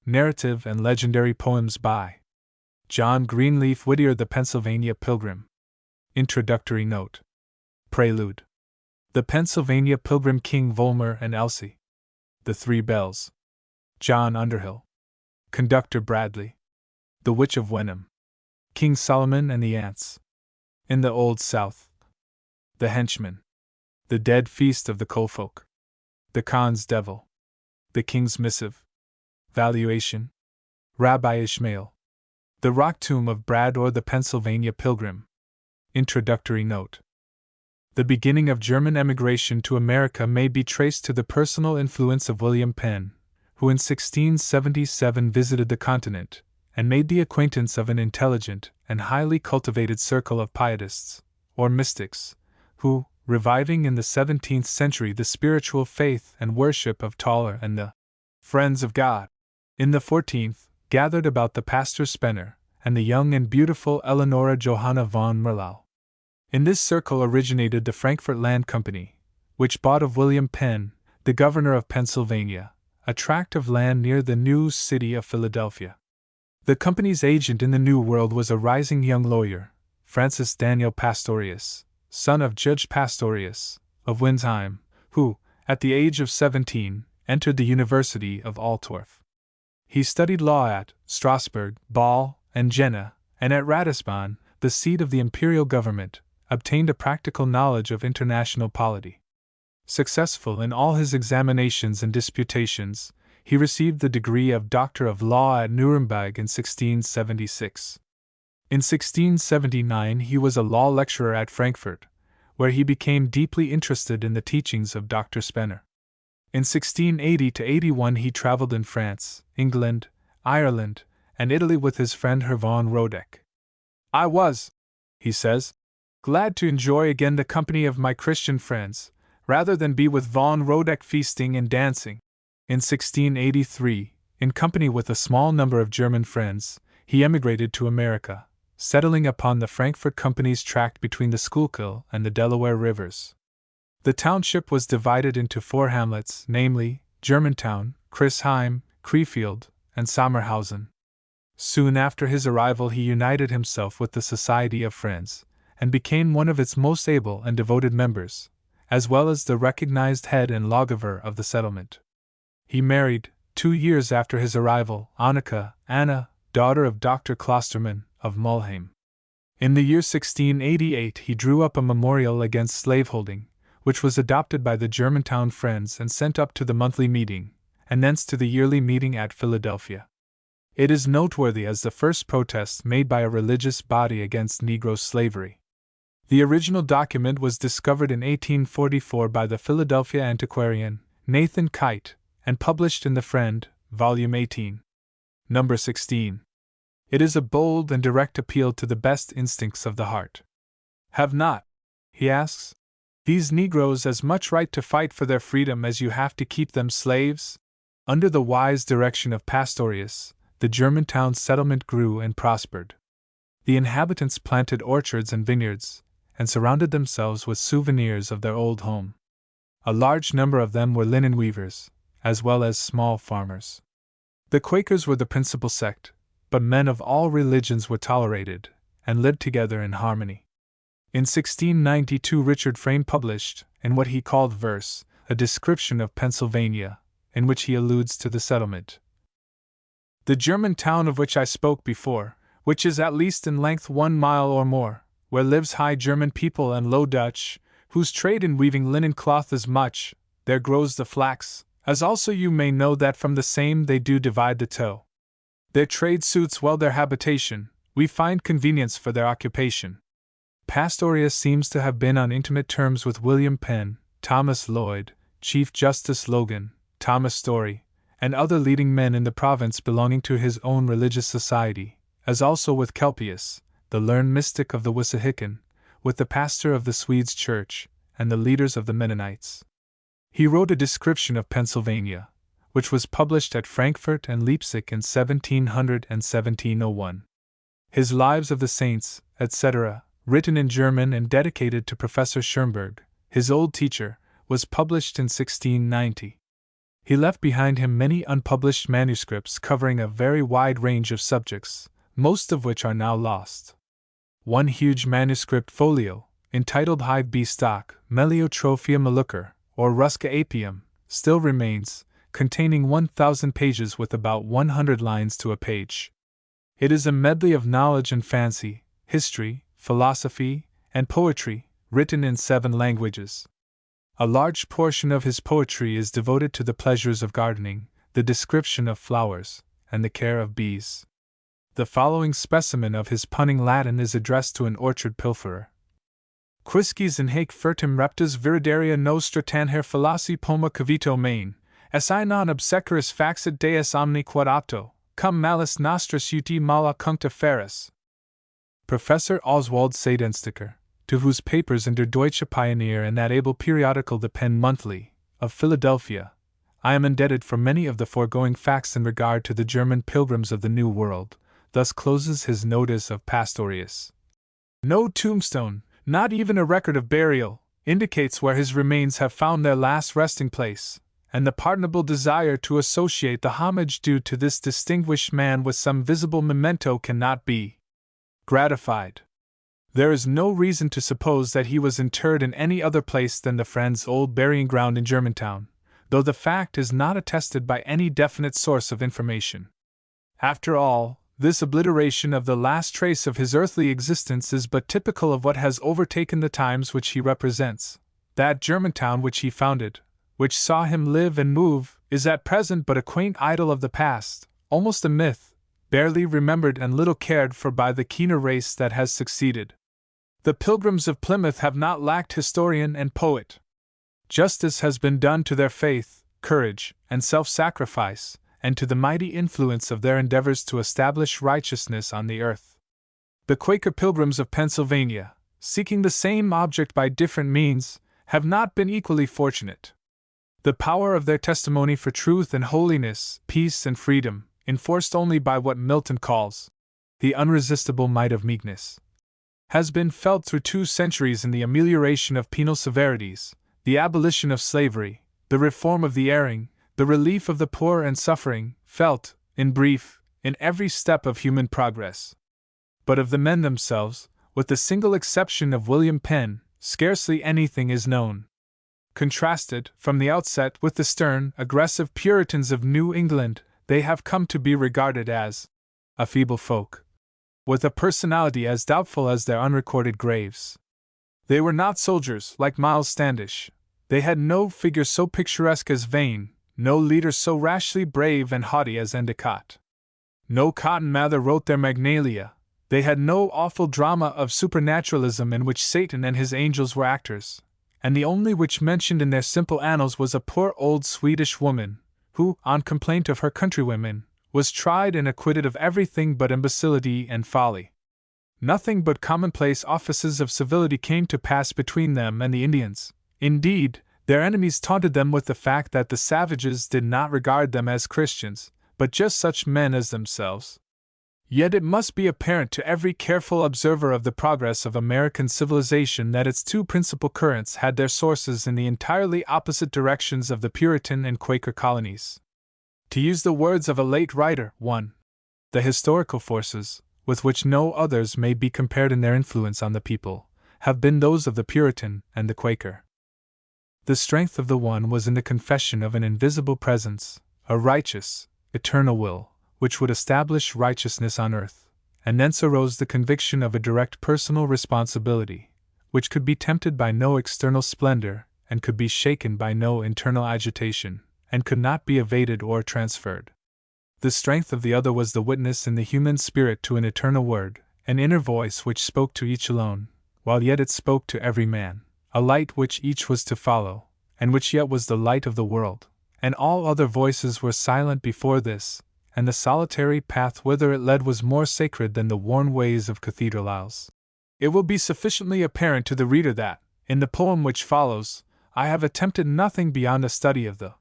Narrative and Legendary Poems by John Greenleaf Whittier. The Pennsylvania Pilgrim. Introductory Note. Prelude. The Pennsylvania Pilgrim. King Volmer and Elsie. The Three Bells. John Underhill. Conductor Bradley. The Witch of Wenham. King Solomon and the Ants. In the Old South. The Henchman. The Dead Feast of the Coalfolk. The Khan's Devil. The King's Missive. Valuation. Rabbi Ishmael. The Rock Tomb of Brad or the Pennsylvania Pilgrim. Introductory Note. The beginning of German emigration to America may be traced to the personal influence of William Penn, who in 1677 visited the continent and made the acquaintance of an intelligent and highly cultivated circle of pietists, or mystics, who, reviving in the 17th century the spiritual faith and worship of Tauler and the Friends of God, in the 14th, gathered about the Pastor Spener and the young and beautiful Eleonora Johanna von Merlau. In this circle originated the Frankfurt Land Company, which bought of William Penn, the governor of Pennsylvania, a tract of land near the new city of Philadelphia. The company's agent in the New World was a rising young lawyer, Francis Daniel Pastorius, son of Judge Pastorius, of Winsheim, who, at the age of 17, entered the University of Altdorf. He studied law at Strasbourg, Bâle, and Jena, and at Ratisbon, the seat of the imperial government, obtained a practical knowledge of international polity. Successful in all his examinations and disputations, he received the degree of Doctor of Law at Nuremberg in 1676. In 1679 he was a law lecturer at Frankfurt, where he became deeply interested in the teachings of Dr. Spener. In 1680–81 he traveled in France, England, Ireland, and Italy with his friend Herr von Rodeck. "I was," he says, "glad to enjoy again the company of my Christian friends, rather than be with von Rodeck feasting and dancing." In 1683, in company with a small number of German friends, he emigrated to America, settling upon the Frankfurt Company's tract between the Schuylkill and the Delaware rivers. The township was divided into 4 hamlets, namely, Germantown, Crisheim, Krefield, and Sommerhausen. Soon after his arrival he united himself with the Society of Friends, and became one of its most able and devoted members, as well as the recognized head and lawgiver of the settlement. He married, 2 years after his arrival, Anna, daughter of Dr. Klosterman, of Mulheim. In the year 1688 he drew up a memorial against slaveholding, which was adopted by the Germantown Friends and sent up to the monthly meeting, and thence to the yearly meeting at Philadelphia. It is noteworthy as the first protest made by a religious body against Negro slavery. The original document was discovered in 1844 by the Philadelphia antiquarian, Nathan Kite, and published in The Friend, Volume 18. Number 16. It is a bold and direct appeal to the best instincts of the heart. "Have not," he asks, "these Negroes as much right to fight for their freedom as you have to keep them slaves?" Under the wise direction of Pastorius, the Germantown settlement grew and prospered. The inhabitants planted orchards and vineyards, and surrounded themselves with souvenirs of their old home. A large number of them were linen weavers, as well as small farmers. The Quakers were the principal sect, but men of all religions were tolerated, and lived together in harmony. In 1692 Richard Frame published, in what he called verse, a description of Pennsylvania, in which he alludes to the settlement. "The German town of which I spoke before, which is at least in length 1 mile or more, where lives High German people and Low Dutch, whose trade in weaving linen cloth is much, there grows the flax, as also you may know that from the same they do divide the tow. Their trade suits well their habitation, we find convenience for their occupation." Pastorius seems to have been on intimate terms with William Penn, Thomas Lloyd, Chief Justice Logan, Thomas Story, and other leading men in the province belonging to his own religious society, as also with Kelpius, the learned mystic of the Wissahickon, with the pastor of the Swedes Church, and the leaders of the Mennonites. He wrote a description of Pennsylvania, which was published at Frankfurt and Leipzig in 1700 and 1701. His Lives of the Saints, etc., written in German and dedicated to Professor Schoenberg, his old teacher, was published in 1690. He left behind him many unpublished manuscripts covering a very wide range of subjects, most of which are now lost. One huge manuscript folio, entitled Hive Bee Stock, Meliotrophia Molucca, or Rusca apium, still remains, containing 1,000 pages with about 100 lines to a page. It is a medley of knowledge and fancy, history, philosophy, and poetry, written in 7 languages. A large portion of his poetry is devoted to the pleasures of gardening, the description of flowers, and the care of bees. The following specimen of his punning Latin is addressed to an orchard pilferer. Quisquis in haec furtim reptus viridaria nostra tanher fallaci poma cavito main, esse non obsequeris faxit deus omni quod apto, cum malis nostris uti mala cuncta feris. Professor Oswald Seidensticker, to whose papers in Der Deutsche Pioneer and that able periodical The Penn Monthly, of Philadelphia, I am indebted for many of the foregoing facts in regard to the German pilgrims of the New World, thus closes his Notice of Pastorius. No tombstone, not even a record of burial, indicates where his remains have found their last resting place, and the pardonable desire to associate the homage due to this distinguished man with some visible memento cannot be gratified. There is no reason to suppose that he was interred in any other place than the Friends' old burying ground in Germantown, though the fact is not attested by any definite source of information. After all, this obliteration of the last trace of his earthly existence is but typical of what has overtaken the times which he represents. That Germantown which he founded, which saw him live and move, is at present but a quaint idol of the past, almost a myth, barely remembered and little cared for by the keener race that has succeeded. The Pilgrims of Plymouth have not lacked historian and poet. Justice has been done to their faith, courage, and self-sacrifice, and to the mighty influence of their endeavors to establish righteousness on the earth. The Quaker Pilgrims of Pennsylvania, seeking the same object by different means, have not been equally fortunate. The power of their testimony for truth and holiness, peace and freedom, enforced only by what Milton calls the unresistible might of meekness, has been felt through 2 centuries in the amelioration of penal severities, the abolition of slavery, the reform of the erring, the relief of the poor and suffering, felt, in brief, in every step of human progress. But of the men themselves, with the single exception of William Penn, scarcely anything is known. Contrasted, from the outset, with the stern, aggressive Puritans of New England, they have come to be regarded as a feeble folk, with a personality as doubtful as their unrecorded graves. They were not soldiers, like Miles Standish. They had no figure so picturesque as Vane, no leader so rashly brave and haughty as Endicott. No Cotton Mather wrote their Magnalia. They had no awful drama of supernaturalism in which Satan and his angels were actors, and the only which mentioned in their simple annals was a poor old Swedish woman, who, on complaint of her countrywomen, was tried and acquitted of everything but imbecility and folly. Nothing but commonplace offices of civility came to pass between them and the Indians. Indeed, their enemies taunted them with the fact that the savages did not regard them as Christians, but just such men as themselves. Yet it must be apparent to every careful observer of the progress of American civilization that its 2 principal currents had their sources in the entirely opposite directions of the Puritan and Quaker colonies. To use the words of a late writer, 1. The historical forces, with which no others may be compared in their influence on the people, have been those of the Puritan and the Quaker. The strength of the one was in the confession of an invisible presence, a righteous, eternal will, which would establish righteousness on earth, and thence arose the conviction of a direct personal responsibility, which could be tempted by no external splendor, and could be shaken by no internal agitation, and could not be evaded or transferred. The strength of the other was the witness in the human spirit to an eternal word, an inner voice which spoke to each alone, while yet it spoke to every man, a light which each was to follow, and which yet was the light of the world, and all other voices were silent before this, and the solitary path whither it led was more sacred than the worn ways of cathedral aisles. It will be sufficiently apparent to the reader that, in the poem which follows, I have attempted nothing beyond a study of the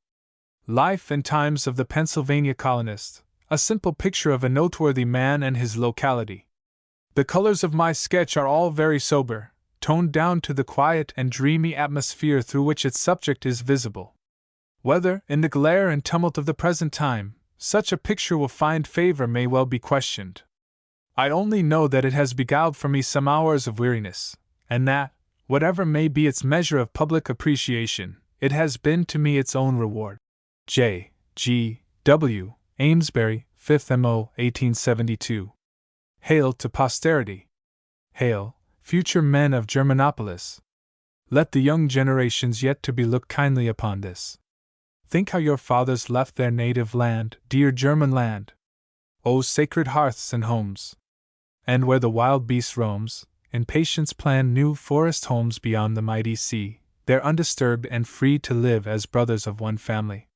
life and times of the Pennsylvania colonist, a simple picture of a noteworthy man and his locality. The colors of my sketch are all very sober, toned down to the quiet and dreamy atmosphere through which its subject is visible. Whether, in the glare and tumult of the present time, such a picture will find favor may well be questioned. I only know that it has beguiled for me some hours of weariness, and that, whatever may be its measure of public appreciation, it has been to me its own reward. J. G. W. Amesbury, 5th Mo. 1872. Hail to posterity! Hail, future men of Germanopolis! Let the young generations yet to be look kindly upon this. Think how your fathers left their native land, dear German land! O sacred hearths and homes! And where the wild beast roams, in patience plan new forest homes beyond the mighty sea, there undisturbed and free to live as brothers of one family.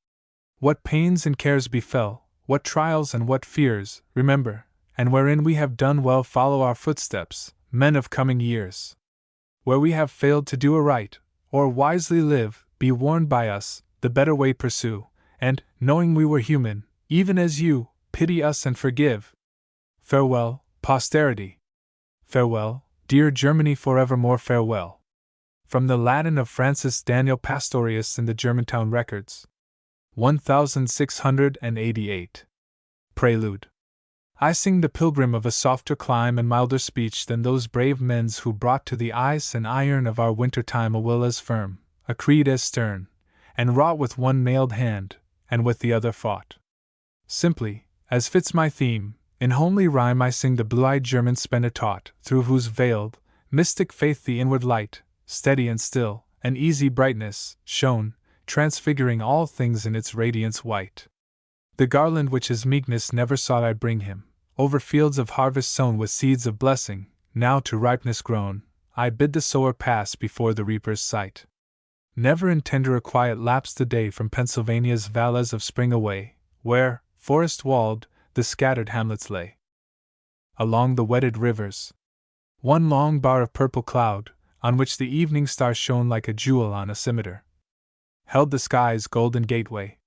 What pains and cares befell, what trials and what fears, remember, and wherein we have done well follow our footsteps, men of coming years. Where we have failed to do aright, or wisely live, be warned by us, the better way pursue, and, knowing we were human, even as you, pity us and forgive. Farewell, posterity! Farewell, dear Germany, forevermore farewell! From the Latin of Francis Daniel Pastorius in the Germantown Records. 1688. Prelude. I sing the Pilgrim of a softer clime and milder speech than those brave men's who brought to the ice and iron of our winter time a will as firm, a creed as stern, and wrought with one mailed hand, and with the other fought. Simply, as fits my theme, in homely rhyme I sing the blue-eyed German spender taught, through whose veiled, mystic faith the inward light, steady and still, and easy brightness, shone, transfiguring all things in its radiance white. The garland which his meekness never sought I bring him, over fields of harvest sown with seeds of blessing, now to ripeness grown, I bid the sower pass before the reaper's sight. Never in tenderer quiet lapsed the day from Pennsylvania's valleys of spring away, where, forest-walled, the scattered hamlets lay. Along the wetted rivers, one long bar of purple cloud, on which the evening star shone like a jewel on a scimitar, held the sky's golden gateway.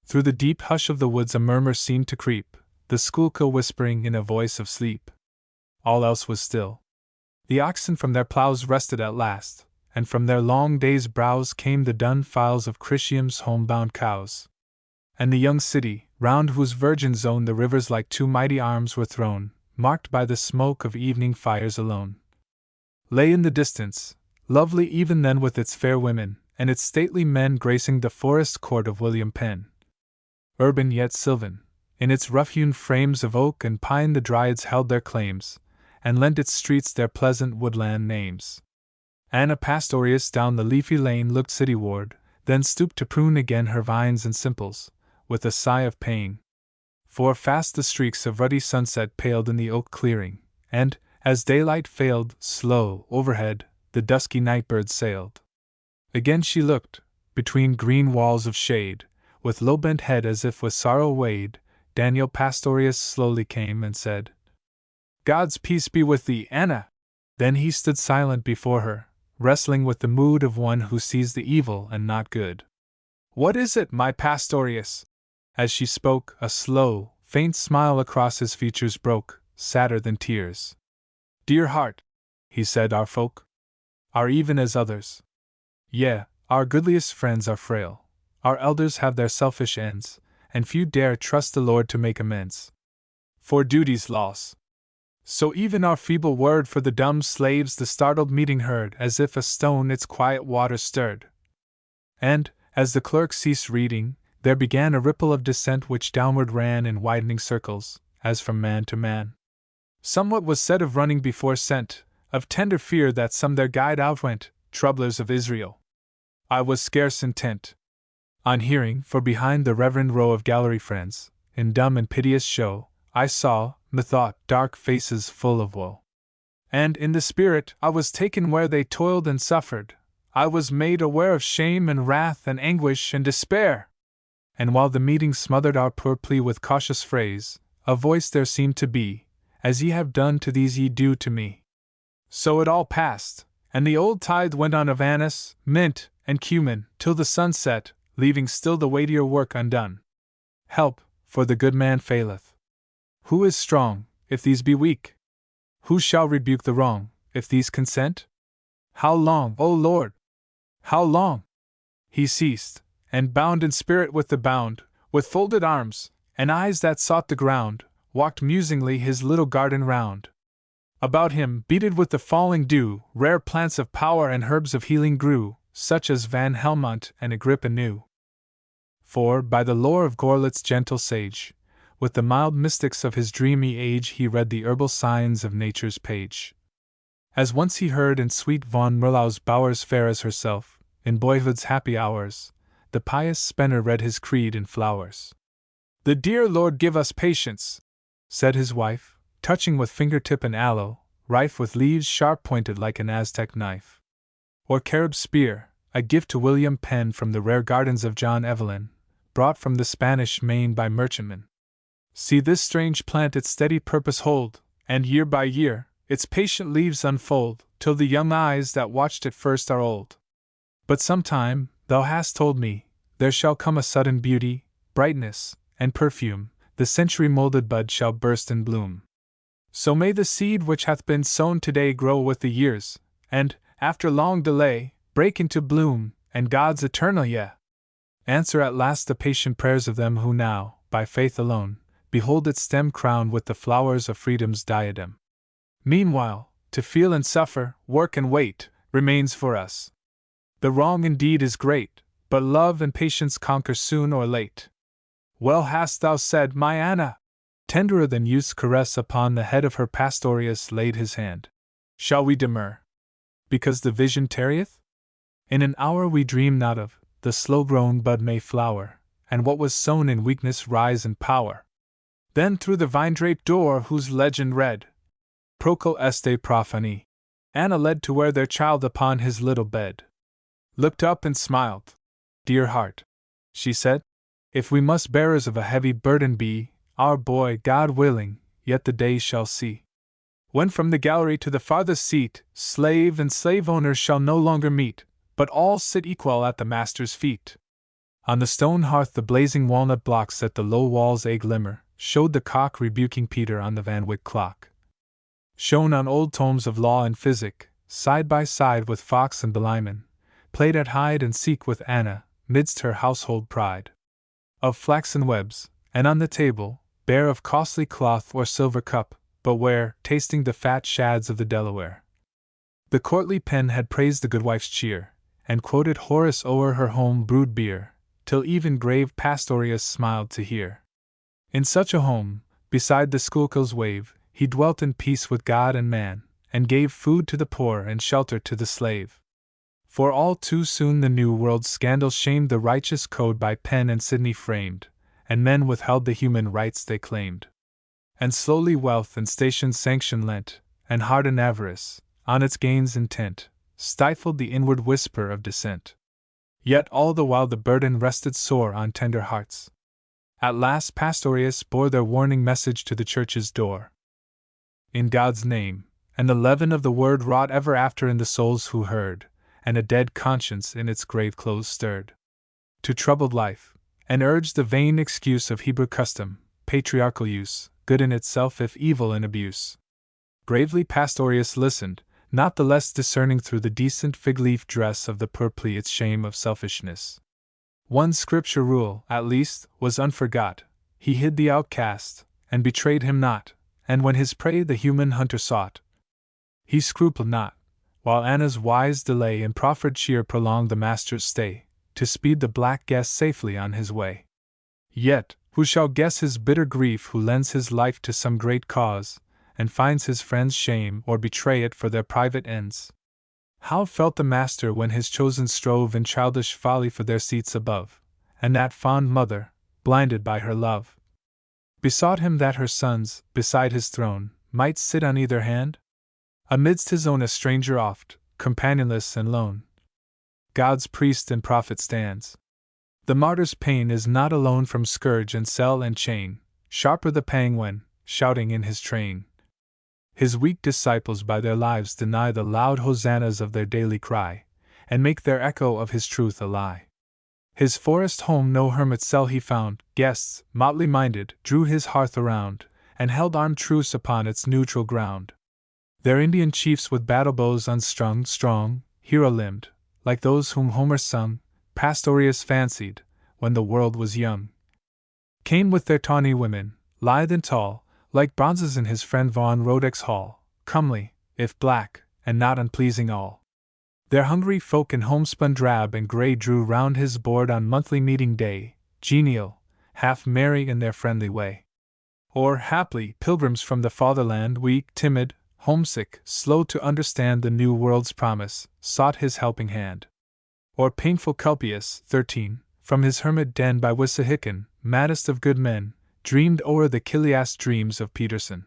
Through the deep hush of the woods a murmur seemed to creep, the schuylkill whispering in a voice of sleep. All else was still. The oxen from their ploughs rested at last, and from their long day's browse came the dun files of Critium's homebound cows. And the young city, round whose virgin zone the rivers like two mighty arms were thrown, marked by the smoke of evening fires alone, lay in the distance, lovely even then with its fair women, and its stately men gracing the forest court of William Penn. Urban yet sylvan, in its rough-hewn frames of oak and pine the dryads held their claims, and lent its streets their pleasant woodland names. Anna Pastorius down the leafy lane looked cityward, then stooped to prune again her vines and simples, with a sigh of pain. For fast the streaks of ruddy sunset paled in the oak clearing, and, as daylight failed, slow, overhead, the dusky nightbird sailed. Again she looked, between green walls of shade, with low bent head as if with sorrow weighed, Daniel Pastorius slowly came and said, "God's peace be with thee, Anna!" Then he stood silent before her, wrestling with the mood of one who sees the evil and not good. "What is it, my Pastorius?" As she spoke, a slow, faint smile across his features broke, sadder than tears. "Dear heart," he said, "our folk are even as others. Yea, our goodliest friends are frail. Our elders have their selfish ends, and few dare trust the Lord to make amends for duty's loss. So even our feeble word for the dumb slaves the startled meeting heard, as if a stone its quiet waters stirred. And, as the clerk ceased reading, there began a ripple of dissent which downward ran in widening circles, as from man to man. Somewhat was said of running before sent, of tender fear that some their guide outwent, troublers of Israel. I was scarce intent on hearing, for behind the reverend row of gallery friends, in dumb and piteous show, I saw, methought, dark faces full of woe. And in the spirit I was taken where they toiled and suffered, I was made aware of shame and wrath and anguish and despair. And while the meeting smothered our poor plea with cautious phrase, a voice there seemed to be, "As ye have done to these ye do to me." So it all passed, and the old tithe went on of anise, mint, and cumin, till the sun set, leaving still the weightier work undone. Help, for the good man faileth. Who is strong, if these be weak? Who shall rebuke the wrong, if these consent? How long, O Lord? How long? He ceased, and bound in spirit with the bound, with folded arms, and eyes that sought the ground, walked musingly his little garden round. About him, beaded with the falling dew, rare plants of power and herbs of healing grew, such as Van Helmont and Agrippa knew. For, by the lore of Gorlitt's gentle sage, with the mild mystics of his dreamy age he read the herbal signs of nature's page. As once he heard in sweet Von Merlau's bowers fair as herself, in boyhood's happy hours, the pious Spener read his creed in flowers. "The dear Lord give us patience," said his wife, touching with fingertip an aloe, rife with leaves sharp-pointed like an Aztec knife. Or Carib spear, a gift to William Penn from the rare gardens of John Evelyn, brought from the Spanish Main by merchantmen. See this strange plant its steady purpose hold, and year by year, its patient leaves unfold, till the young eyes that watched it first are old. But sometime, thou hast told me, there shall come a sudden beauty, brightness, and perfume, the century-molded bud shall burst in bloom. So may the seed which hath been sown today grow with the years, and, after long delay, break into bloom, and God's eternal answer at last the patient prayers of them who now, by faith alone, behold its stem crowned with the flowers of freedom's diadem. Meanwhile, to feel and suffer, work and wait, remains for us. The wrong indeed is great, but love and patience conquer soon or late. Well hast thou said, my Anna! Tenderer than youth's caress upon the head of her Pastorius laid his hand. Shall we demur? Because the vision tarrieth? In an hour we dream not of, the slow-grown bud may flower, and what was sown in weakness rise in power. Then through the vine-draped door whose legend read, Procul este profani, Anna led to where their child upon his little bed looked up and smiled. Dear heart, she said, if we must bearers of a heavy burden be, our boy, God willing, yet the day shall see, when from the gallery to the farthest seat, slave and slave owners shall no longer meet, but all sit equal at the master's feet. On the stone hearth the blazing walnut blocks at the low wall's a glimmer, showed the cock rebuking Peter on the Van Wyck clock. Shone on old tomes of law and physic, side by side with fox and Beliman, played at hide and seek with Anna, midst her household pride. Of flaxen webs, and on the table, bare of costly cloth or silver cup, but where, tasting the fat shads of the Delaware, the courtly pen had praised the goodwife's cheer, and quoted Horace o'er her home-brewed beer, till even grave Pastorius smiled to hear. In such a home, beside the Schuylkill's wave, he dwelt in peace with God and man, and gave food to the poor and shelter to the slave. For all too soon the New World's scandal shamed the righteous code by Penn and Sidney framed, and men withheld the human rights they claimed. And slowly wealth and station sanction lent, and hardened avarice, on its gains intent, stifled the inward whisper of dissent. Yet all the while the burden rested sore on tender hearts. At last Pastorius bore their warning message to the church's door. In God's name, and the leaven of the word wrought ever after in the souls who heard, and a dead conscience in its grave clothes stirred. To troubled life, and urged the vain excuse of Hebrew custom, patriarchal use, good in itself if evil in abuse. Gravely Pastorius listened, not the less discerning through the decent fig-leaf dress of the poor plea its shame of selfishness. One scripture rule, at least, was unforgot, he hid the outcast, and betrayed him not, and when his prey the human hunter sought, he scrupled not, while Anna's wise delay and proffered cheer prolonged the master's stay, to speed the black guest safely on his way. Yet, who shall guess his bitter grief who lends his life to some great cause, and finds his friends shame or betray it for their private ends? How felt the master when his chosen strove in childish folly for their seats above, and that fond mother, blinded by her love, besought him that her sons, beside his throne, might sit on either hand? Amidst his own a stranger oft, companionless and lone, God's priest and prophet stands. The martyr's pain is not alone from scourge and cell and chain, sharper the pang when, shouting in his train, his weak disciples by their lives deny the loud hosannas of their daily cry, and make their echo of his truth a lie. His forest home no hermit cell he found, guests, motley-minded, drew his hearth around, and held armed truce upon its neutral ground. Their Indian chiefs with battle bows unstrung, strong, hero-limbed, like those whom Homer sung, Pastorius fancied, when the world was young, came with their tawny women, lithe and tall, like bronzes in his friend Von Rodek's hall, comely, if black, and not unpleasing all. Their hungry folk in homespun drab and grey drew round his board on monthly meeting day, genial, half merry in their friendly way. Or, haply, pilgrims from the fatherland, weak, timid, homesick, slow to understand the new world's promise, sought his helping hand. Or painful Culpius, 13, from his hermit den by Wissahickon, maddest of good men, dreamed o'er the Kilias dreams of Peterson.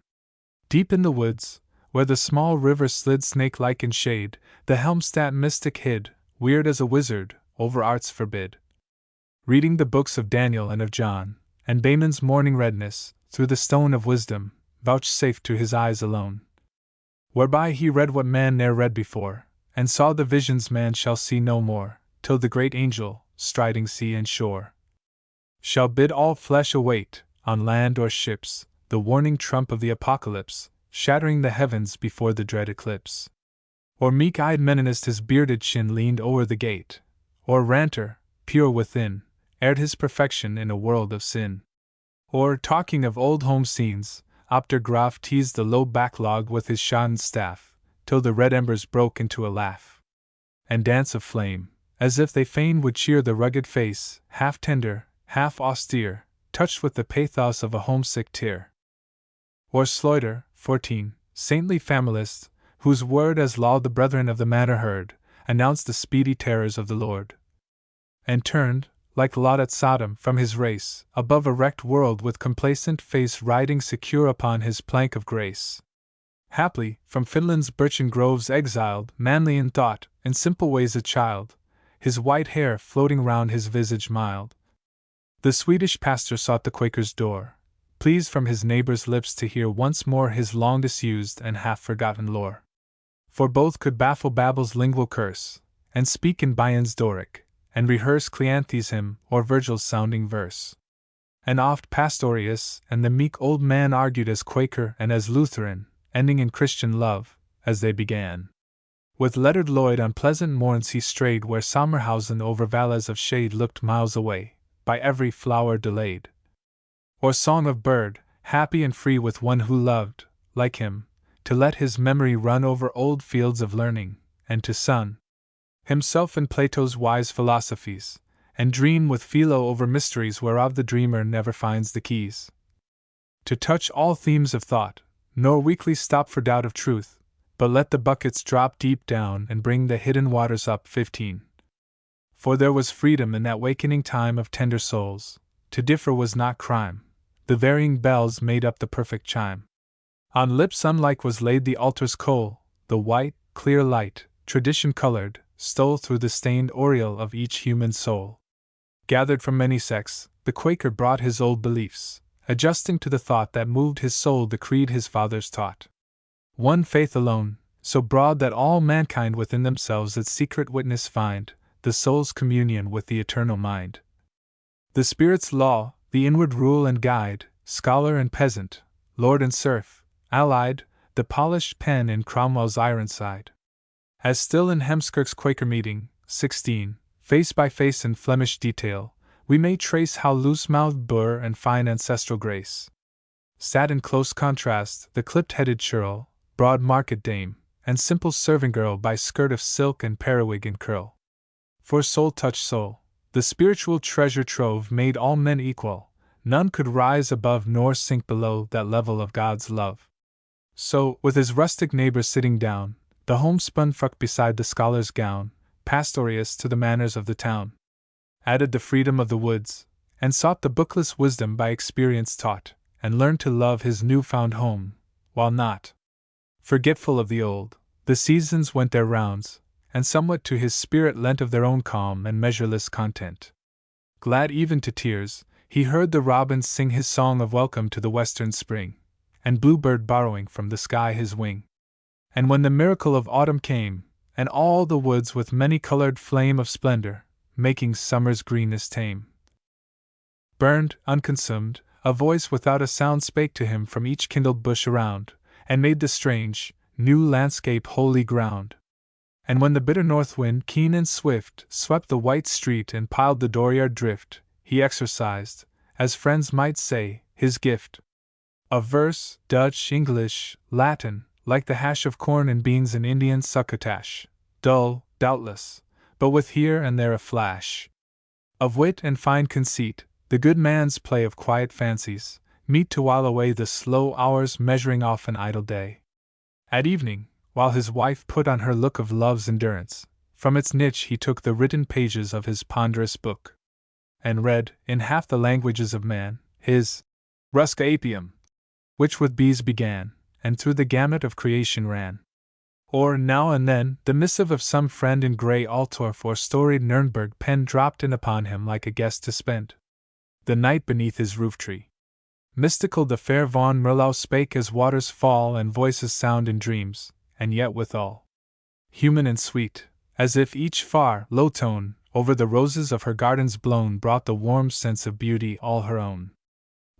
Deep in the woods, where the small river slid snake-like in shade, the Helmstadt mystic hid, weird as a wizard, over arts forbid. Reading the books of Daniel and of John, and Baemon's morning redness, through the stone of wisdom, vouchsafed to his eyes alone. Whereby he read what man ne'er read before, and saw the visions man shall see no more, till the great angel, striding sea and shore, shall bid all flesh await, on land or ships, the warning trump of the apocalypse, shattering the heavens before the dread eclipse. Or meek-eyed Meninist his bearded chin leaned o'er the gate, or ranter, pure within, aired his perfection in a world of sin. Or, talking of old home scenes, Opter Graf teased the low backlog with his shodden staff, till the red embers broke into a laugh and dance of flame, as if they fain would cheer the rugged face, half tender, half austere, touched with the pathos of a homesick tear. Or Sleuter, 14, saintly familist, whose word as law the brethren of the matter heard, announced the speedy terrors of the Lord, and turned, like Lot at Sodom, from his race, above a wrecked world with complacent face riding secure upon his plank of grace. Haply, from Finland's birchen groves exiled, manly in thought, in simple ways a child, his white hair floating round his visage mild, the Swedish pastor sought the Quaker's door, pleased from his neighbor's lips to hear once more his long disused and half-forgotten lore. For both could baffle Babel's lingual curse, and speak in Bian's Doric, and rehearse Cleanthes' hymn or Virgil's sounding verse. And oft Pastorius and the meek old man argued as Quaker and as Lutheran, ending in Christian love, as they began. With lettered Lloyd on pleasant morns he strayed where Sommerhausen over valleys of shade looked miles away, by every flower delayed. Or song of bird, happy and free with one who loved, like him, to let his memory run over old fields of learning, and to sun himself in Plato's wise philosophies, and dream with Philo over mysteries whereof the dreamer never finds the keys. To touch all themes of thought, nor weakly stop for doubt of truth, but let the buckets drop deep down and bring the hidden waters up. 15. For there was freedom in that wakening time of tender souls, to differ was not crime, the varying bells made up the perfect chime. On lips unlike was laid the altar's coal, the white, clear light, tradition-colored, stole through the stained aureole of each human soul. Gathered from many sects, the Quaker brought his old beliefs, adjusting to the thought that moved his soul the creed his fathers taught. One faith alone, so broad that all mankind within themselves its secret witness find, the soul's communion with the eternal mind. The Spirit's law, the inward rule and guide, scholar and peasant, lord and serf, allied, the polished pen in Cromwell's Ironside. As still in Hemskirk's Quaker meeting, 16, face by face in Flemish detail, we may trace how loose-mouthed Burr and fine ancestral grace sat in close contrast the clipped-headed churl, broad market dame, and simple servant girl by skirt of silk and periwig and curl. For soul touched soul, the spiritual treasure trove made all men equal, none could rise above nor sink below that level of God's love. So, with his rustic neighbor sitting down, the homespun frock beside the scholar's gown, Pastorius to the manners of the town added the freedom of the woods, and sought the bookless wisdom by experience taught, and learned to love his new-found home, while not forgetful of the old. The seasons went their rounds, and somewhat to his spirit lent of their own calm and measureless content. Glad even to tears, he heard the robin sing his song of welcome to the western spring, and bluebird borrowing from the sky his wing. And when the miracle of autumn came, and all the woods with many-colored flame of splendor, making summer's greenness tame, burned, unconsumed, a voice without a sound spake to him from each kindled bush around, and made the strange, new landscape holy ground. And when the bitter north wind, keen and swift, swept the white street and piled the dooryard drift, he exercised, as friends might say, his gift of verse, Dutch, English, Latin, like the hash of corn and beans in Indian succotash, dull, doubtless, but with here and there a flash of wit and fine conceit, the good man's play of quiet fancies, meet to while away the slow hours measuring off an idle day. At evening, while his wife put on her look of love's endurance, from its niche he took the written pages of his ponderous book, and read, in half the languages of man, his Rusca Apium, which with bees began, and through the gamut of creation ran. Or, now and then, the missive of some friend in grey Altdorf or storied Nurnberg pen dropped in upon him like a guest to spend the night beneath his roof-tree. Mystical the fair Vaughan Merlau spake as waters fall and voices sound in dreams, and yet withal human and sweet, as if each far, low tone, over the roses of her gardens blown, brought the warm sense of beauty all her own.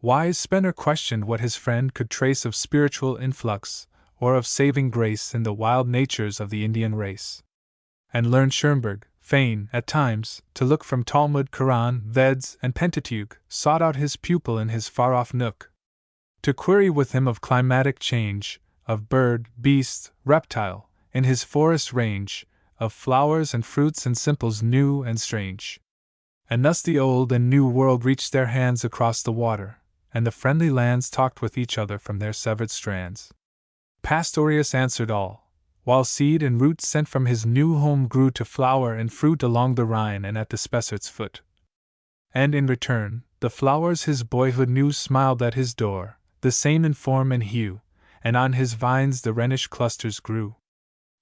Wise Spener questioned what his friend could trace of spiritual influx, or of saving grace in the wild natures of the Indian race. And learned Schoenberg, fain, at times, to look from Talmud, Koran, Veds, and Pentateuch, sought out his pupil in his far-off nook, to query with him of climatic change, of bird, beast, reptile, in his forest range, of flowers and fruits and simples new and strange. And thus the old and new world reached their hands across the water, and the friendly lands talked with each other from their severed strands. Pastorius answered all, while seed and root sent from his new home grew to flower and fruit along the Rhine and at the Spessart's foot. And in return, the flowers his boyhood knew smiled at his door, the same in form and hue, and on his vines the Rhenish clusters grew.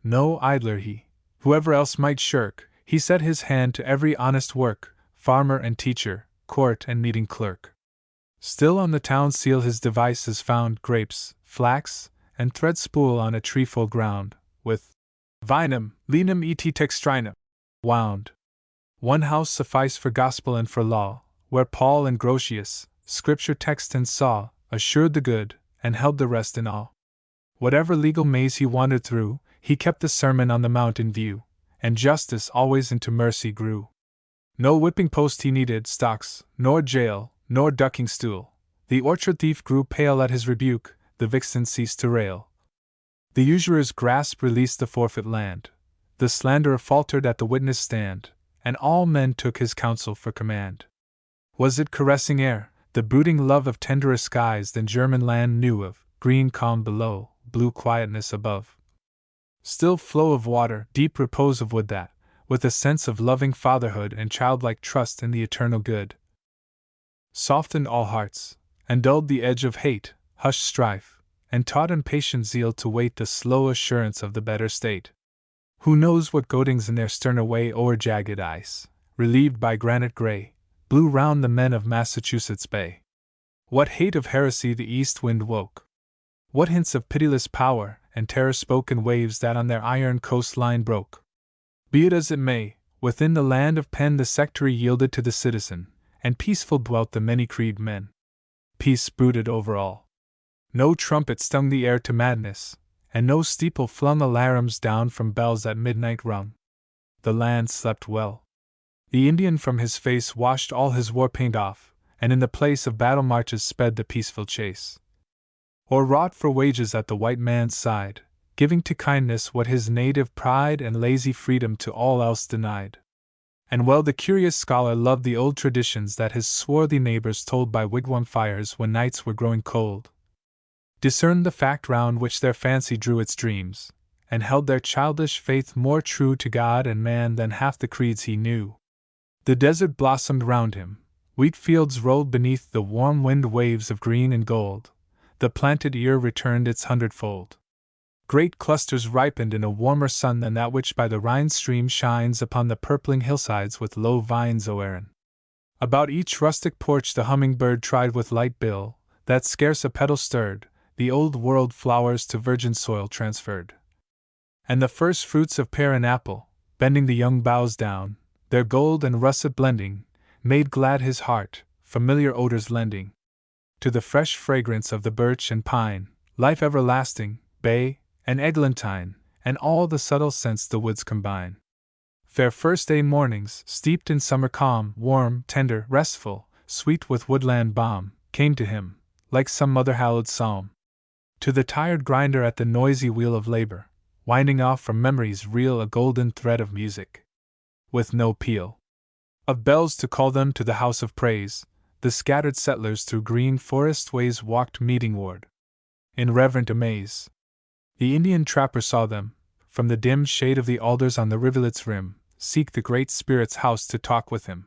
No idler he, whoever else might shirk, he set his hand to every honest work, farmer and teacher, court and meeting clerk. Still on the town seal his devices found grapes, flax, and thread spool on a treefold ground, with vinum, linum et textrinum wound. One house sufficed for gospel and for law, where Paul and Grotius, scripture text and saw, assured the good, and held the rest in awe. Whatever legal maze he wandered through, he kept the Sermon on the Mount in view, and justice always into mercy grew. No whipping post he needed, stocks, nor jail, nor ducking stool. The orchard thief grew pale at his rebuke, the vixen ceased to rail. The usurer's grasp released the forfeit land, the slanderer faltered at the witness stand, and all men took his counsel for command. Was it caressing air, the brooding love of tenderer skies than German land knew of, green calm below, blue quietness above? Still flow of water, deep repose of wood that, with a sense of loving fatherhood and childlike trust in the eternal good, softened all hearts, and dulled the edge of hate, hushed strife, and taught impatient zeal to wait the slow assurance of the better state. Who knows what goadings in their sterner way o'er jagged ice, relieved by granite gray, blew round the men of Massachusetts Bay? What hate of heresy the east wind woke? What hints of pitiless power and terror spoke in waves that on their iron coastline broke? Be it as it may, within the land of Penn the sectary yielded to the citizen, and peaceful dwelt the many-creed men. Peace brooded over all. No trumpet stung the air to madness, and no steeple flung alarums down from bells at midnight rung. The land slept well. The Indian from his face washed all his war paint off, and in the place of battle marches sped the peaceful chase. Or wrought for wages at the white man's side, giving to kindness what his native pride and lazy freedom to all else denied. And well the curious scholar loved the old traditions that his swarthy neighbors told by wigwam fires when nights were growing cold, discerned the fact round which their fancy drew its dreams, and held their childish faith more true to God and man than half the creeds he knew. The desert blossomed round him, wheat fields rolled beneath the warm wind waves of green and gold, the planted ear returned its hundredfold. Great clusters ripened in a warmer sun than that which by the Rhine stream shines upon the purpling hillsides with low vines o'erin. About each rustic porch the hummingbird tried with light bill, that scarce a petal stirred, the old world flowers to virgin soil transferred. And the first fruits of pear and apple, bending the young boughs down, their gold and russet blending, made glad his heart, familiar odors lending to the fresh fragrance of the birch and pine, life everlasting, bay, and eglantine, and all the subtle scents the woods combine. Fair first-day mornings, steeped in summer calm, warm, tender, restful, sweet with woodland balm, came to him, like some mother-hallowed psalm. To the tired grinder at the noisy wheel of labor, winding off from memories real a golden thread of music. With no peal of bells to call them to the house of praise, the scattered settlers through green forest ways walked meetingward, in reverent amaze. The Indian trapper saw them, from the dim shade of the alders on the rivulet's rim, seek the Great Spirit's house to talk with him.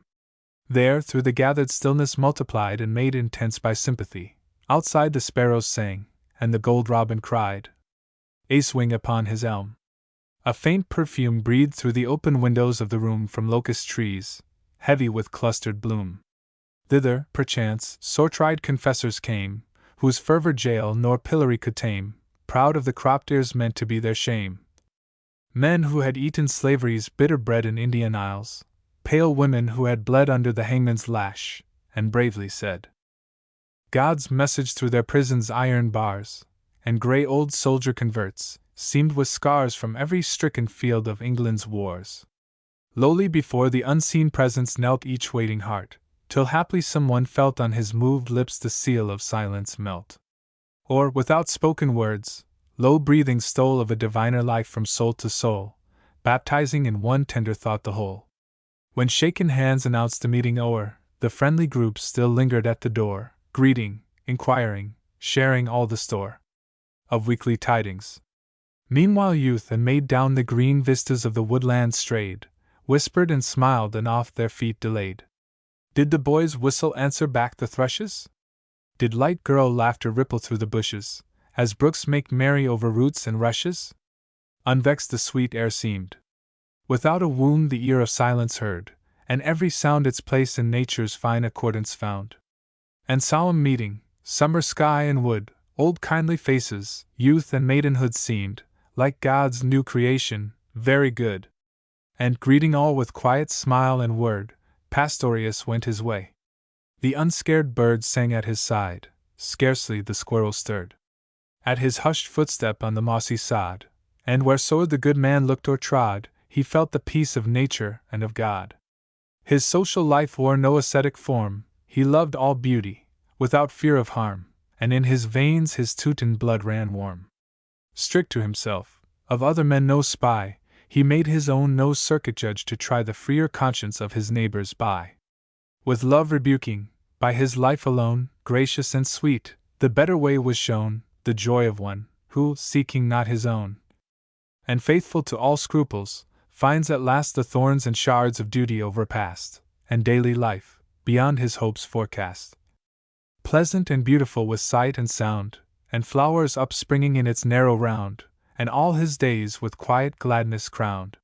There, through the gathered stillness multiplied and made intense by sympathy, outside the sparrows sang, and the gold robin cried, A-swing upon his elm. A faint perfume breathed through the open windows of the room from locust trees, heavy with clustered bloom. Thither, perchance, sore-tried confessors came, whose fervor jail nor pillory could tame, proud of the cropped ears meant to be their shame. Men who had eaten slavery's bitter bread in Indian isles, pale women who had bled under the hangman's lash, and bravely said God's message through their prison's iron bars, and grey old soldier converts, seamed with scars from every stricken field of England's wars. Lowly before the unseen presence knelt each waiting heart, till haply someone felt on his moved lips the seal of silence melt. Or, without spoken words, low breathing stole of a diviner life from soul to soul, baptizing in one tender thought the whole. When shaken hands announced the meeting o'er, the friendly groups still lingered at the door, greeting, inquiring, sharing all the store of weekly tidings. Meanwhile youth and maid down the green vistas of the woodland strayed, whispered and smiled and oft their feet delayed. Did the boy's whistle answer back the thrushes? Did light girl laughter ripple through the bushes, as brooks make merry over roots and rushes? Unvexed the sweet air seemed. Without a wound the ear of silence heard, and every sound its place in nature's fine accordance found. And solemn meeting, summer sky and wood, old kindly faces, youth and maidenhood seemed, like God's new creation, very good. And greeting all with quiet smile and word, Pastorius went his way. The unscared bird sang at his side, scarcely the squirrel stirred at his hushed footstep on the mossy sod, and wheresoe'er the good man looked or trod, he felt the peace of nature and of God. His social life wore no ascetic form, he loved all beauty, without fear of harm, and in his veins his Teuton blood ran warm. Strict to himself, of other men no spy, he made his own no circuit judge to try the freer conscience of his neighbors by. With love rebuking, by his life alone, gracious and sweet, the better way was shown, the joy of one, who, seeking not his own, and faithful to all scruples, finds at last the thorns and shards of duty overpast, and daily life, beyond his hopes forecast. Pleasant and beautiful with sight and sound, and flowers upspringing in its narrow round, and all his days with quiet gladness crowned.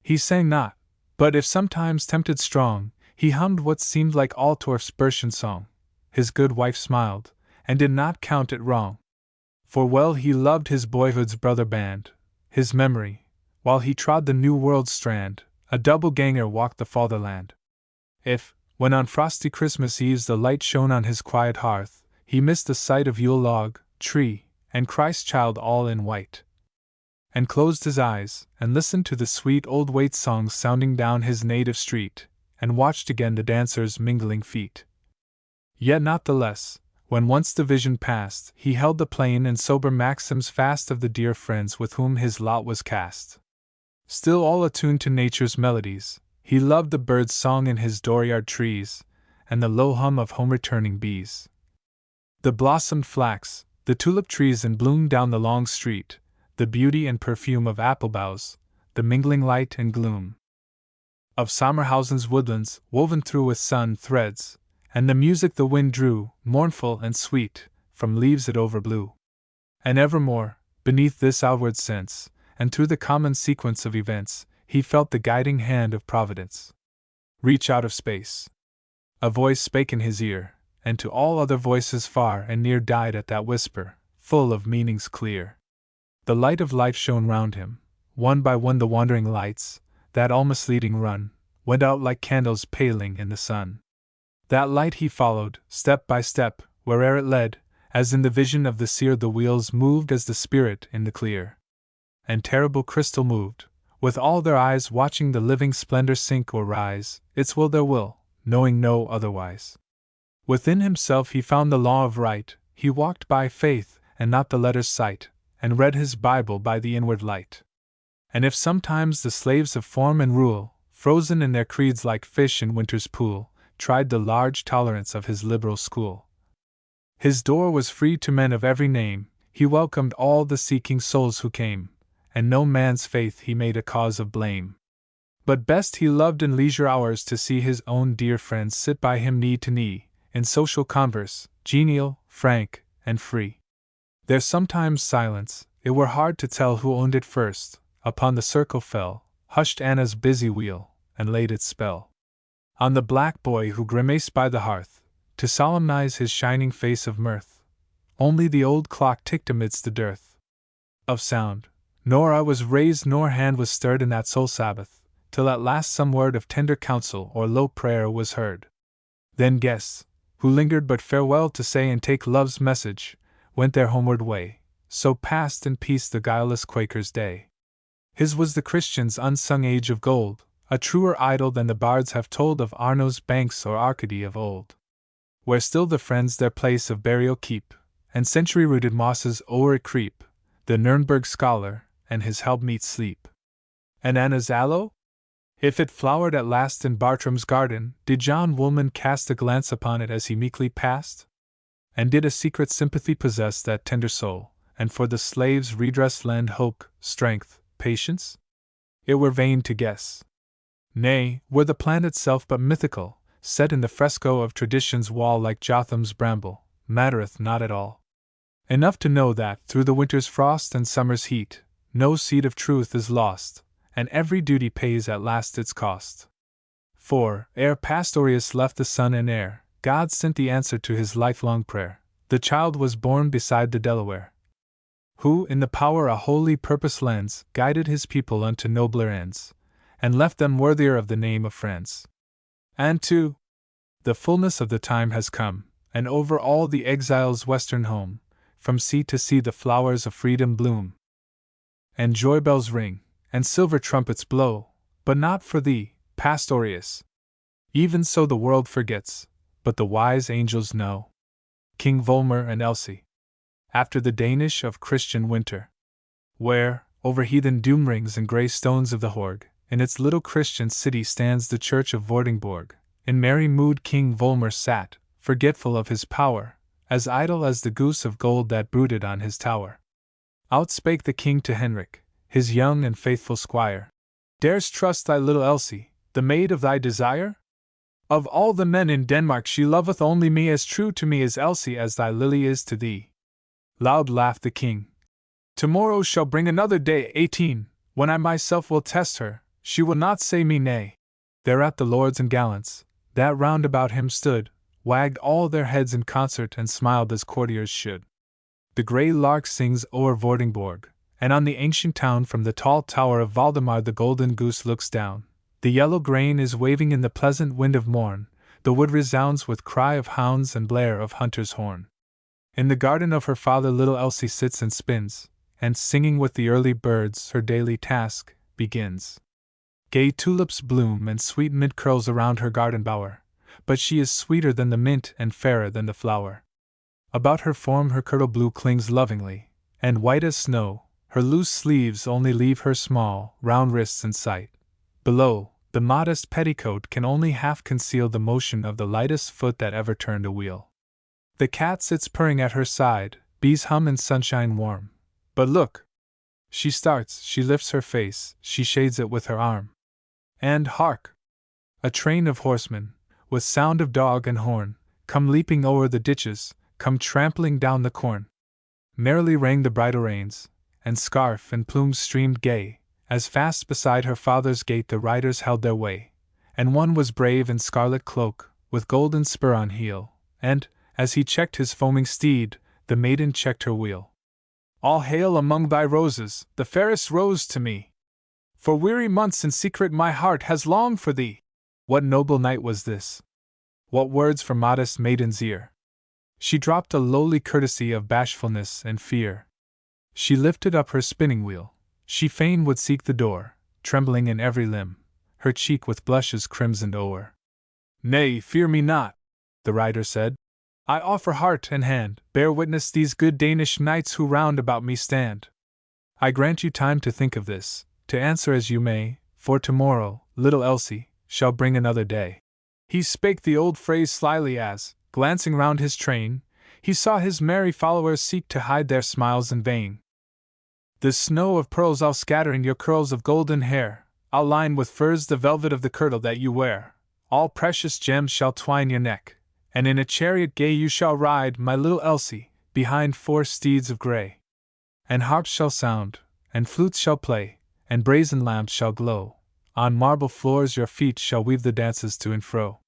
He sang not, but if sometimes tempted strong, he hummed what seemed like Altorf's Burschen song. His good wife smiled, and did not count it wrong. For well he loved his boyhood's brother band, his memory, while he trod the new world's strand, a double-ganger walked the fatherland. If, when on frosty Christmas eves the light shone on his quiet hearth, he missed the sight of Yule log, tree, and Christ child all in white, and closed his eyes, and listened to the sweet old waits songs sounding down his native street, and watched again the dancers' mingling feet. Yet not the less, when once the vision passed, he held the plain and sober maxims fast of the dear friends with whom his lot was cast. Still all attuned to nature's melodies, he loved the bird's song in his dooryard trees, and the low hum of home-returning bees. The blossomed flax, the tulip trees in bloom down the long street, the beauty and perfume of apple boughs, the mingling light and gloom of Sommerhausen's woodlands, woven through with sun threads, and the music the wind drew, mournful and sweet, from leaves it overblew. And evermore, beneath this outward sense, and through the common sequence of events, he felt the guiding hand of Providence reach out of space. A voice spake in his ear, and to all other voices far and near died at that whisper, full of meanings clear. The light of life shone round him, one by one the wandering lights, that all misleading run, went out like candles paling in the sun. That light he followed, step by step, where'er it led, as in the vision of the seer the wheels moved as the spirit in the clear. and terrible crystal moved, with all their eyes watching the living splendor sink or rise, its will their will, knowing no otherwise. Within himself he found the law of right, he walked by faith, and not the letter's sight, and read his Bible by the inward light. And if sometimes the slaves of form and rule, frozen in their creeds like fish in winter's pool, tried the large tolerance of his liberal school, his door was free to men of every name, he welcomed all the seeking souls who came, and no man's faith he made a cause of blame. But best he loved in leisure hours to see his own dear friends sit by him knee to knee, in social converse, genial, frank, and free. Their sometimes silence, it were hard to tell who owned it first, upon the circle fell, hushed Anna's busy wheel, and laid its spell on the black boy who grimaced by the hearth, to solemnize his shining face of mirth. Only the old clock ticked amidst the dearth of sound, nor eye was raised nor hand was stirred in that sole Sabbath, till at last some word of tender counsel or low prayer was heard. Then guests, who lingered but farewell to say and take love's message, went their homeward way, so passed in peace the guileless Quaker's day. His was the Christian's unsung age of gold, a truer idyll than the bards have told of Arno's banks or Arcady of old, where still the friends their place of burial keep, and century-rooted mosses o'er it creep, the Nurnberg scholar, and his helpmeet sleep. And Anna's aloe? If it flowered at last in Bartram's garden, did John Woolman cast a glance upon it as he meekly passed? And did a secret sympathy possess that tender soul, and for the slave's redress lend hope, strength, patience? It were vain to guess. Nay, were the plant itself but mythical, set in the fresco of tradition's wall like Jotham's bramble, mattereth not at all. Enough to know that, through the winter's frost and summer's heat, no seed of truth is lost, and every duty pays at last its cost. For, ere Pastorius left the sun and air, God sent the answer to his lifelong prayer. The child was born beside the Delaware, who, in the power a holy purpose lends, guided his people unto nobler ends, and left them worthier of the name of friends. And too, the fullness of the time has come, and over all the exile's western home, from sea to sea the flowers of freedom bloom, and joy bells ring, and silver trumpets blow, but not for thee, Pastorius. Even so the world forgets, but the wise angels know. King Volmar and Elsie. After the Danish of Christian winter, where, over heathen doom rings and grey stones of the Horg, in its little Christian city stands the church of Vordingborg, in merry mood King Volmar sat, forgetful of his power, as idle as the goose of gold that brooded on his tower. Out spake the king to Henrik, his young and faithful squire. Darest trust thy little Elsie, the maid of thy desire? Of all the men in Denmark she loveth only me, as true to me is Elsie as thy lily is to thee. Loud laughed the king. Tomorrow shall bring another day 18, when I myself will test her, she will not say me nay. Thereat the lords and gallants, that round about him stood, wagged all their heads in concert and smiled as courtiers should. The grey lark sings o'er Vordingborg, and on the ancient town from the tall tower of Valdemar the golden goose looks down. The yellow grain is waving in the pleasant wind of morn, the wood resounds with cry of hounds and blare of hunter's horn. In the garden of her father little Elsie sits and spins, and singing with the early birds her daily task begins. Gay tulips bloom and sweet mint curls around her garden bower, but she is sweeter than the mint and fairer than the flower. About her form her kirtle blue clings lovingly, and white as snow, her loose sleeves only leave her small, round wrists in sight. Below, the modest petticoat can only half conceal the motion of the lightest foot that ever turned a wheel. The cat sits purring at her side, bees hum in sunshine warm. But look! She starts, she lifts her face, she shades it with her arm. And hark! A train of horsemen, with sound of dog and horn, come leaping o'er the ditches, come trampling down the corn. Merrily rang the bridle reins, and scarf and plumes streamed gay, as fast beside her father's gate the riders held their way. And one was brave in scarlet cloak, with golden spur on heel, and, as he checked his foaming steed, the maiden checked her wheel. All hail among thy roses, the fairest rose to me! For weary months in secret my heart has longed for thee. What noble knight was this? What words for modest maiden's ear? She dropped a lowly courtesy of bashfulness and fear. She lifted up her spinning wheel, she fain would seek the door, trembling in every limb, her cheek with blushes crimsoned o'er. Nay, fear me not, the rider said. I offer heart and hand, bear witness these good Danish knights who round about me stand. I grant you time to think of this, to answer as you may, for tomorrow, little Elsie, shall bring another day. He spake the old phrase slyly as, glancing round his train, he saw his merry followers seek to hide their smiles in vain. This snow of pearls I'll scatter in your curls of golden hair, I'll line with furs the velvet of the kirtle that you wear, all precious gems shall twine your neck, and in a chariot gay you shall ride, my little Elsie, behind 4 steeds of grey. And harps shall sound, and flutes shall play, and brazen lamps shall glow, on marble floors your feet shall weave the dances to and fro.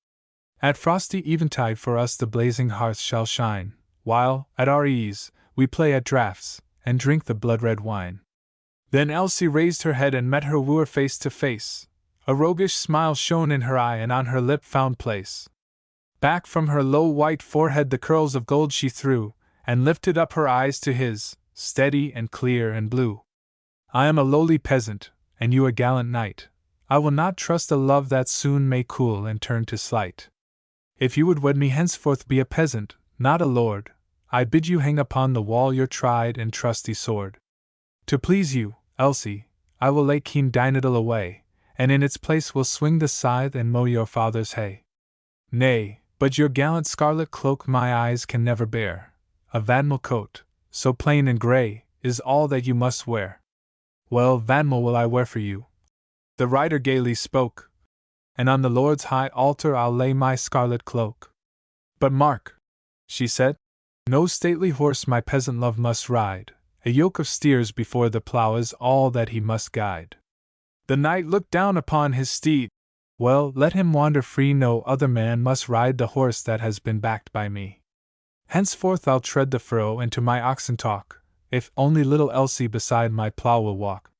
At frosty eventide for us the blazing hearth shall shine, while, at our ease, we play at draughts, and drink the blood-red wine. Then Elsie raised her head and met her wooer face to face. A roguish smile shone in her eye and on her lip found place. Back from her low white forehead the curls of gold she threw, and lifted up her eyes to his, steady and clear and blue. I am a lowly peasant, and you a gallant knight. I will not trust a love that soon may cool and turn to slight. If you would wed me henceforth be a peasant, not a lord, I bid you hang upon the wall your tried and trusty sword. To please you, Elsie, I will lay keen Dynadil away, and in its place will swing the scythe and mow your father's hay. Nay, but your gallant scarlet cloak my eyes can never bear. A vadmal coat, so plain and grey, is all that you must wear. Well, vadmal will I wear for you, the rider gaily spoke, and on the Lord's high altar I'll lay my scarlet cloak. But mark, she said, no stately horse my peasant love must ride, a yoke of steers before the plough is all that he must guide. The knight looked down upon his steed. Well, let him wander free, no other man must ride the horse that has been backed by me. Henceforth I'll tread the furrow and to my oxen talk, if only little Elsie beside my plough will walk.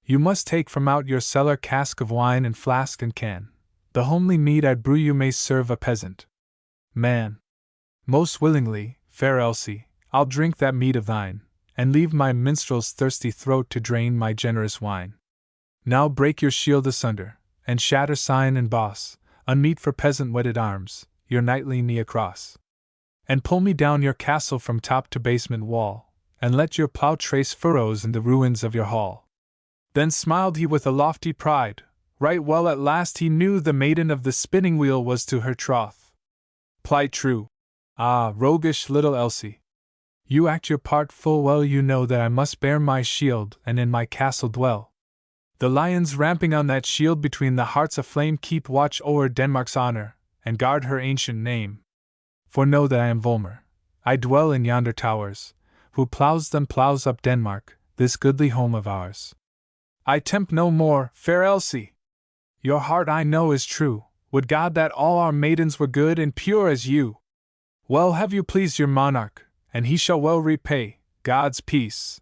You must take from out your cellar cask of wine and flask and can. The homely mead I'd brew you may serve a peasant man. Most willingly, fair Elsie, I'll drink that mead of thine, and leave my minstrel's thirsty throat to drain my generous wine. Now break your shield asunder, and shatter sign and boss, unmeet for peasant wedded arms, your knightly knee across. And pull me down your castle from top to basement wall, and let your plough trace furrows in the ruins of your hall. Then smiled he with a lofty pride, right well at last he knew the maiden of the spinning wheel was to her troth. Plight true. Ah, roguish little Elsie, you act your part full well, you know that I must bear my shield and in my castle dwell. The lions ramping on that shield between the hearts aflame keep watch o'er Denmark's honor, and guard her ancient name. For know that I am Volmer, I dwell in yonder towers, who ploughs them ploughs up Denmark, this goodly home of ours. I tempt no more, fair Elsie. Your heart I know is true, would God that all our maidens were good and pure as you. Well have you pleased your monarch, and he shall well repay, God's peace.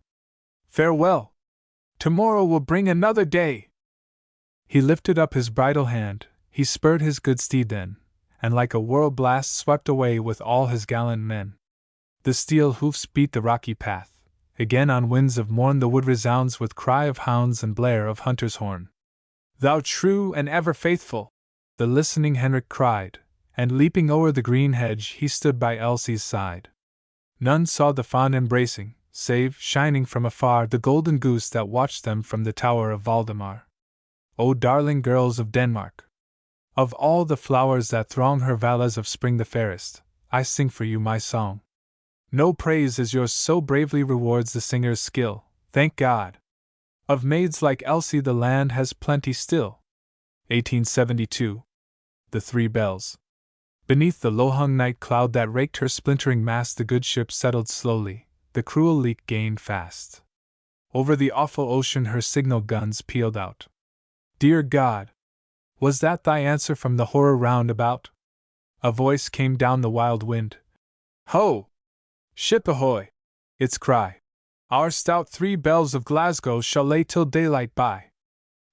Farewell! Tomorrow will bring another day. He lifted up his bridle hand, he spurred his good steed then, and like a whirl blast swept away with all his gallant men. The steel hoofs beat the rocky path, again on winds of morn the wood resounds with cry of hounds and blare of hunter's horn. Thou true and ever faithful, the listening Henrik cried, and leaping o'er the green hedge he stood by Elsie's side. None saw the fond embracing, save, shining from afar, the golden goose that watched them from the tower of Valdemar. O darling girls of Denmark! Of all the flowers that throng her valleys of spring the fairest, I sing for you my song. No praise as yours so bravely rewards the singer's skill, thank God! Of maids like Elsie the land has plenty still. 1872. The Three Bells. Beneath the low-hung night cloud that raked her splintering mast the good ship settled slowly, the cruel leak gained fast. Over the awful ocean her signal guns pealed out. Dear God! Was that thy answer from the horror round about? A voice came down the wild wind. Ho! Ship ahoy! Its cry. Our stout 3 bells of Glasgow shall lay till daylight by.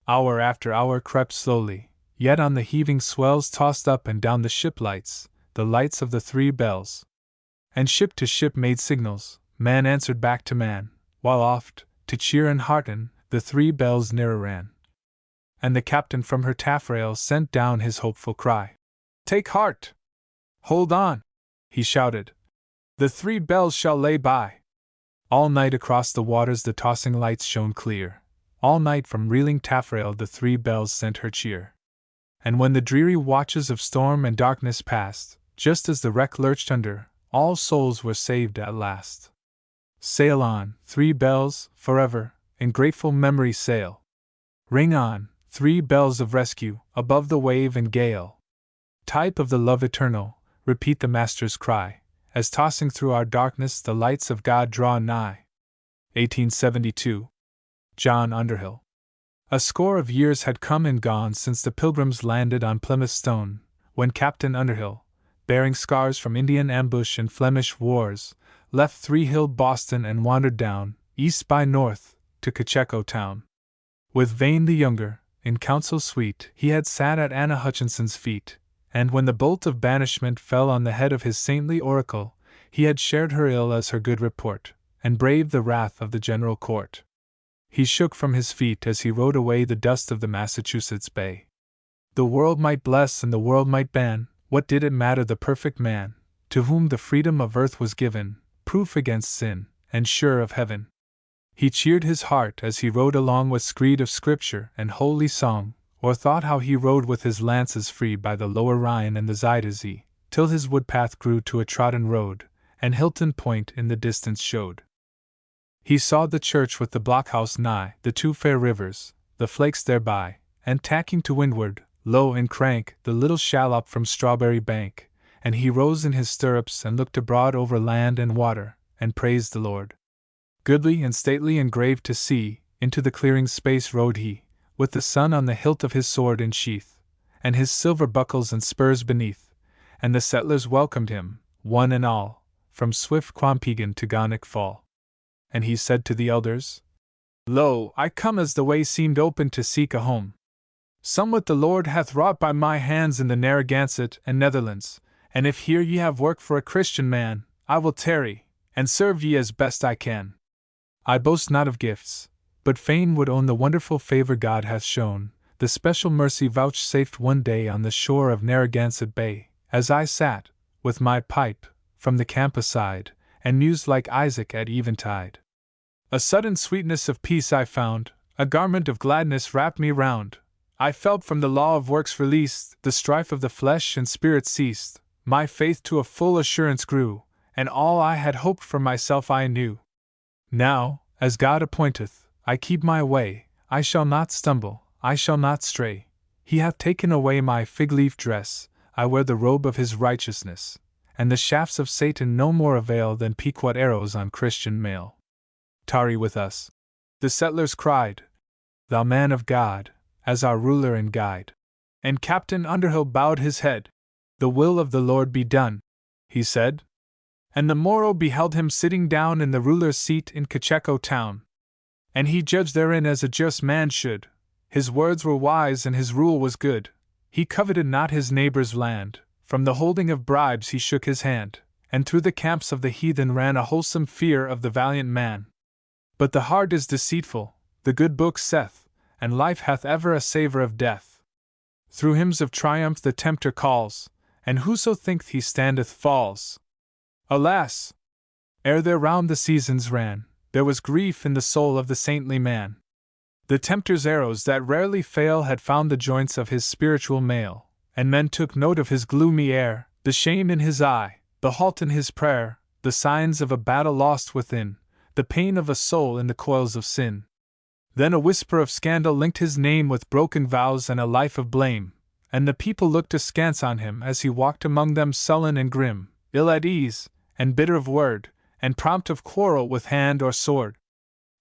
Hour after hour crept slowly, yet on the heaving swells tossed up and down the ship lights, the lights of the 3 bells. And ship to ship made signals, man answered back to man, while oft, to cheer and hearten, the 3 bells nearer ran. And the captain from her taffrail sent down his hopeful cry. "Take heart! Hold on!" he shouted. "The 3 bells shall lay by." All night across the waters the tossing lights shone clear. All night from reeling taffrail the 3 bells sent her cheer. And when the dreary watches of storm and darkness passed, just as the wreck lurched under, all souls were saved at last. Sail on, 3 bells, forever, in grateful memory sail. Ring on, 3 bells of rescue, above the wave and gale. Type of the love eternal, repeat the Master's cry, as tossing through our darkness the lights of God draw nigh. 1872. John Underhill. A score of years had come and gone since the Pilgrims landed on Plymouth Stone, when Captain Underhill, bearing scars from Indian ambush and Flemish wars, left three-hilled Boston and wandered down, east by north, to Cocheco town. With Vane the younger, in council sweet, he had sat at Anna Hutchinson's feet, and when the bolt of banishment fell on the head of his saintly oracle, he had shared her ill as her good report, and braved the wrath of the general court. He shook from his feet as he rode away the dust of the Massachusetts Bay. The world might bless and the world might ban, what did it matter the perfect man, to whom the freedom of earth was given, proof against sin, and sure of heaven. He cheered his heart as he rode along with screed of scripture and holy song, or thought how he rode with his lances free by the lower Rhine and the Zuyder Zee, till his woodpath grew to a trodden road, and Hilton Point in the distance showed. He saw the church with the blockhouse nigh, the 2 fair rivers, the flakes thereby, and tacking to windward, low and crank, the little shallop from Strawberry Bank, and he rose in his stirrups and looked abroad over land and water, and praised the Lord. Goodly and stately and grave to see, into the clearing space rode he, with the sun on the hilt of his sword in sheath, and his silver buckles and spurs beneath, and the settlers welcomed him, one and all, from swift Quampegan to Gonic Fall. And he said to the elders, "Lo, I come as the way seemed open to seek a home. Somewhat the Lord hath wrought by my hands in the Narragansett and Netherlands, and if here ye have work for a Christian man, I will tarry, and serve ye as best I can. I boast not of gifts, but fain would own the wonderful favor God hath shown, the special mercy vouchsafed one day on the shore of Narragansett Bay, as I sat, with my pipe, from the camp aside, and mused like Isaac at eventide. A sudden sweetness of peace I found, a garment of gladness wrapped me round. I felt from the law of works released, the strife of the flesh and spirit ceased, my faith to a full assurance grew, and all I had hoped for myself I knew. Now, as God appointeth, I keep my way, I shall not stumble, I shall not stray. He hath taken away my fig-leaf dress, I wear the robe of his righteousness, and the shafts of Satan no more avail than Pequot arrows on Christian mail. Tarry with us. The settlers cried, Thou man of God, as our ruler and guide. And Captain Underhill bowed his head. The will of the Lord be done, he said. And the morrow beheld him sitting down in the ruler's seat in Cocheco town. And he judged therein as a just man should. His words were wise and his rule was good. He coveted not his neighbor's land. From the holding of bribes he shook his hand, and through the camps of the heathen ran a wholesome fear of the valiant man. But the heart is deceitful, the good book saith, and life hath ever a savour of death. Through hymns of triumph the tempter calls, and whoso thinketh he standeth falls. Alas! Ere there round the seasons ran, there was grief in the soul of the saintly man. The tempter's arrows that rarely fail had found the joints of his spiritual mail, and men took note of his gloomy air, the shame in his eye, the halt in his prayer, the signs of a battle lost within, the pain of a soul in the coils of sin. Then a whisper of scandal linked his name with broken vows and a life of blame, and the people looked askance on him as he walked among them sullen and grim, ill at ease, and bitter of word, and prompt of quarrel with hand or sword.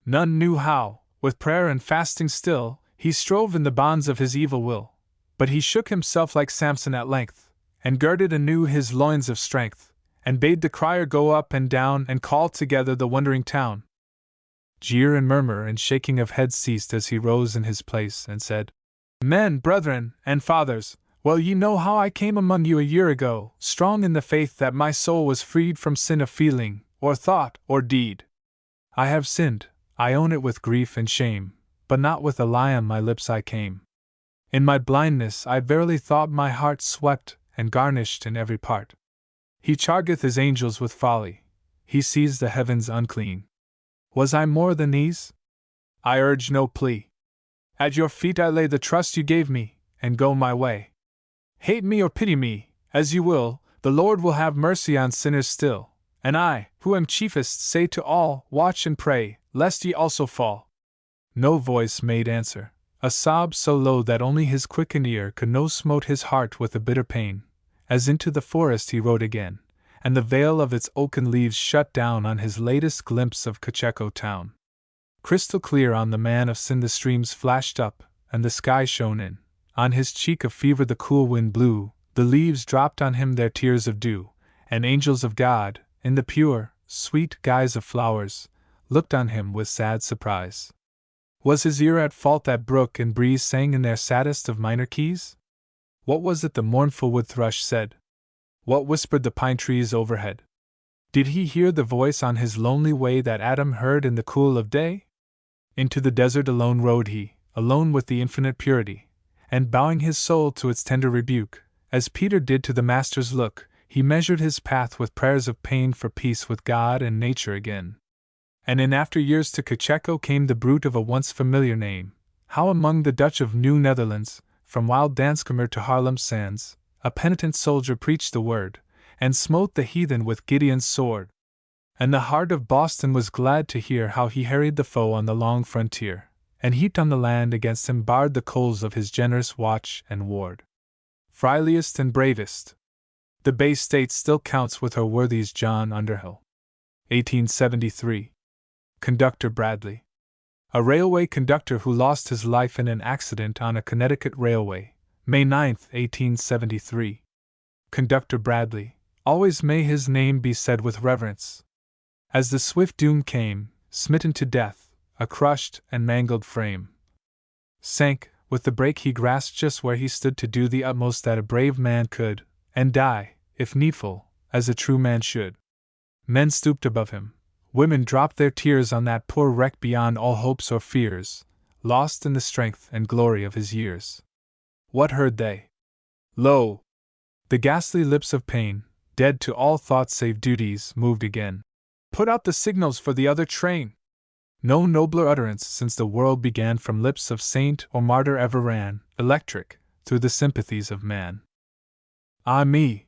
None knew how, with prayer and fasting still, he strove in the bonds of his evil will. But he shook himself like Samson at length, and girded anew his loins of strength, and bade the crier go up and down and call together the wondering town. Jeer and murmur and shaking of heads ceased as he rose in his place and said, Men, brethren, and fathers, well ye know how I came among you a year ago, strong in the faith that my soul was freed from sin of feeling, or thought, or deed. I have sinned, I own it with grief and shame, but not with a lie on my lips I came. In my blindness I verily thought my heart swept and garnished in every part. He chargeth his angels with folly, he sees the heavens unclean. Was I more than these? I urge no plea. At your feet I lay the trust you gave me, and go my way. Hate me or pity me, as you will, the Lord will have mercy on sinners still, and I, who am chiefest, say to all, watch and pray, lest ye also fall. No voice made answer, a sob so low that only his quickened ear could know smote his heart with a bitter pain, as into the forest he rode again, and the veil of its oaken leaves shut down on his latest glimpse of Cacheco town. Crystal clear on the man of sin the streams flashed up, and the sky shone in. On his cheek of fever the cool wind blew, the leaves dropped on him their tears of dew, and angels of God, in the pure, sweet guise of flowers, looked on him with sad surprise. Was his ear at fault that brook and breeze sang in their saddest of minor keys? What was it the mournful wood thrush said? What whispered the pine trees overhead? Did he hear the voice on his lonely way that Adam heard in the cool of day? Into the desert alone rode he, alone with the infinite purity, and bowing his soul to its tender rebuke, as Peter did to the Master's look, he measured his path with prayers of pain for peace with God and nature again. And in after years to Cacheco came the bruit of a once familiar name, how among the Dutch of New Netherlands, from wild Danskamer to Haarlem sands, a penitent soldier preached the word, and smote the heathen with Gideon's sword. And the heart of Boston was glad to hear how he harried the foe on the long frontier, and heaped on the land against him barred the coals of his generous watch and ward. Frieliest and bravest, the Bay State still counts with her worthies John Underhill. 1873. Conductor Bradley. A railway conductor who lost his life in an accident on a Connecticut railway, May 9, 1873. Conductor Bradley, always may his name be said with reverence. As the swift doom came, smitten to death, a crushed and mangled frame sank, with the brake he grasped just where he stood to do the utmost that a brave man could, and die, if needful, as a true man should. Men stooped above him, women dropped their tears on that poor wreck beyond all hopes or fears, lost in the strength and glory of his years. What heard they? Lo! The ghastly lips of pain, dead to all thoughts save duties, moved again. Put out the signals for the other train! No nobler utterance since the world began from lips of saint or martyr ever ran, electric, through the sympathies of man. Ah me!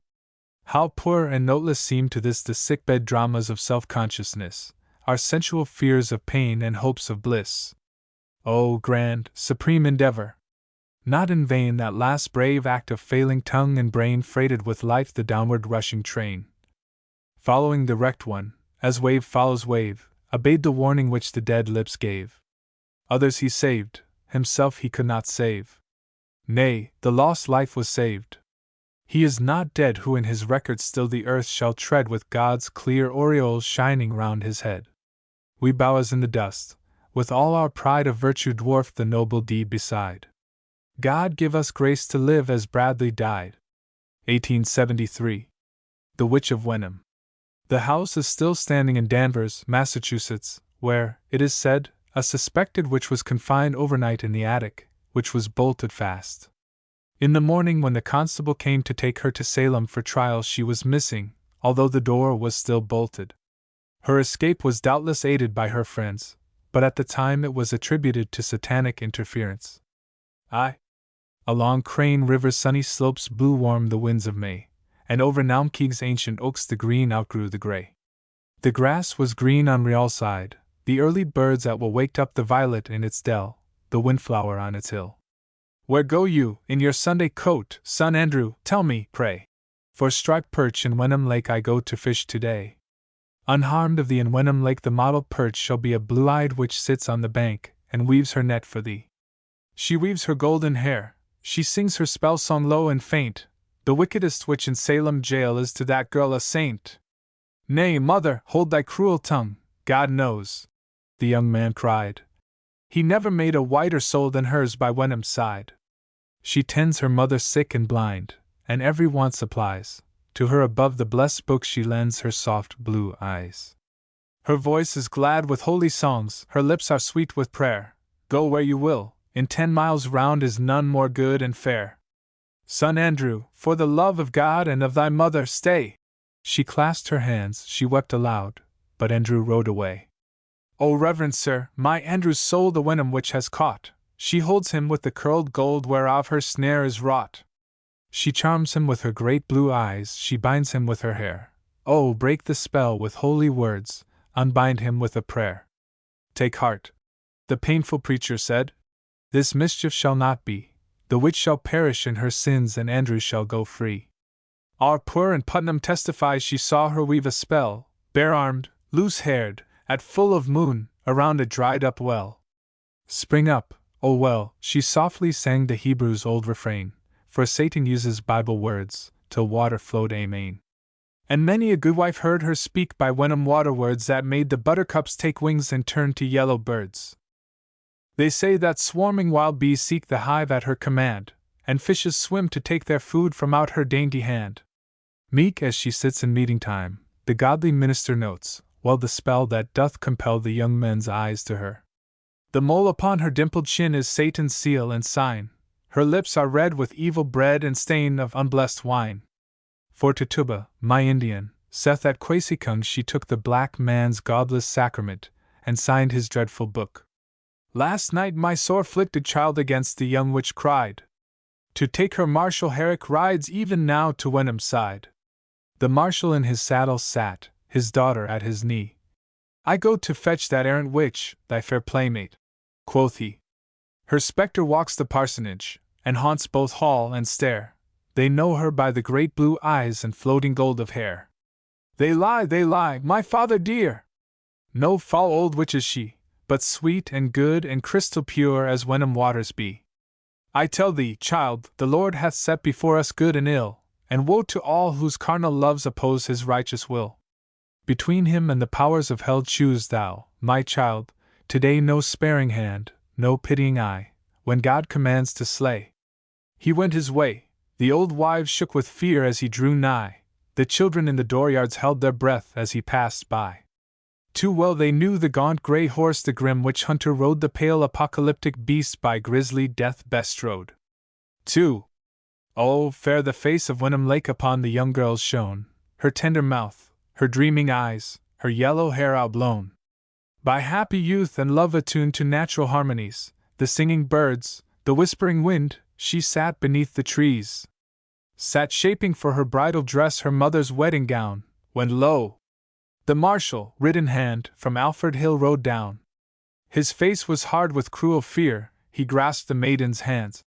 How poor and noteless seem to this the sick-bed dramas of self-consciousness, our sensual fears of pain and hopes of bliss. Oh, grand, supreme endeavor! Not in vain that last brave act of failing tongue and brain freighted with life the downward rushing train. Following the wrecked one, as wave follows wave, obeyed the warning which the dead lips gave. Others he saved, himself he could not save. Nay, the lost life was saved. He is not dead who in his record still the earth shall tread with God's clear aureole shining round his head. We bow as in the dust, with all our pride of virtue dwarfed the noble deed beside. God give us grace to live as Bradley died. 1873. The Witch of Wenham. The house is still standing in Danvers, Massachusetts, where, it is said, a suspected witch was confined overnight in the attic, which was bolted fast. In the morning when the constable came to take her to Salem for trial she was missing, although the door was still bolted. Her escape was doubtless aided by her friends, but at the time it was attributed to satanic interference. Along Crane River's sunny slopes blew warm the winds of May, and over Naumkeag's ancient oaks the green outgrew the gray. The grass was green on Riall side, the early birds at will waked up the violet in its dell, the windflower on its hill. Where go you, in your Sunday coat, son Andrew, tell me, pray? For striped perch in Wenham Lake I go to fish today. Unharmed of thee in Wenham Lake the mottled perch shall be a blue-eyed witch sits on the bank, and weaves her net for thee. She weaves her golden hair, she sings her spell song low and faint, the wickedest witch in Salem jail is to that girl a saint. Nay, mother, hold thy cruel tongue, God knows, the young man cried. He never made a whiter soul than hers by Wenham's side. She tends her mother sick and blind, and every want supplies, to her above the blessed book she lends her soft blue eyes. Her voice is glad with holy songs, her lips are sweet with prayer, Go where you will, in 10 miles round is none more good and fair. Son Andrew, for the love of God and of thy mother, stay! She clasped her hands, she wept aloud, but Andrew rode away. O reverend sir, my Andrew's soul the Wenham witch has caught, she holds him with the curled gold whereof her snare is wrought. She charms him with her great blue eyes, she binds him with her hair. Oh, break the spell with holy words, unbind him with a prayer. Take heart, the painful preacher said. This mischief shall not be, the witch shall perish in her sins and Andrew shall go free. Our poor and Putnam testifies she saw her weave a spell, bare-armed, loose-haired, at full of moon, around a dried-up well. Spring up, O well, she softly sang the Hebrew's old refrain, for Satan uses Bible words, till water flowed amain. And many a good wife heard her speak by Wenham water words that made the buttercups take wings and turn to yellow birds. They say that swarming wild bees seek the hive at her command, and fishes swim to take their food from out her dainty hand. Meek as she sits in meeting time, the godly minister notes, well the spell that doth compel the young men's eyes to her. The mole upon her dimpled chin is Satan's seal and sign, her lips are red with evil bread and stain of unblessed wine. For to Tuba, my Indian, saith at Quaysicung she took the black man's godless sacrament, and signed his dreadful book. Last night my sore-afflicted child against the young witch cried. To take her Marshal Herrick rides even now to Wenham's side. The Marshal in his saddle sat, his daughter at his knee. I go to fetch that errant witch, thy fair playmate, quoth he. Her spectre walks the parsonage, and haunts both hall and stair. They know her by the great blue eyes and floating gold of hair. They lie, my father dear! No foul old witch is she, but sweet and good and crystal pure as Wenham waters be. I tell thee, child, the Lord hath set before us good and ill, and woe to all whose carnal loves oppose his righteous will. Between him and the powers of hell choose thou, my child, today no sparing hand, no pitying eye, when God commands to slay. He went his way, the old wives shook with fear as he drew nigh, the children in the dooryards held their breath as he passed by. Too well they knew the gaunt grey horse the grim witch hunter rode, the pale apocalyptic beast by grisly death bestrode. 2. Oh, fair the face of Wenham Lake upon the young girls shone, her tender mouth, her dreaming eyes, her yellow hair outblown by happy youth and love attuned to natural harmonies, the singing birds, the whispering wind. She sat beneath the trees, sat shaping for her bridal dress her mother's wedding gown, when lo! The Marshal, writ in hand, from Alfred Hill rode down. His face was hard with cruel fear, he grasped the maiden's hands.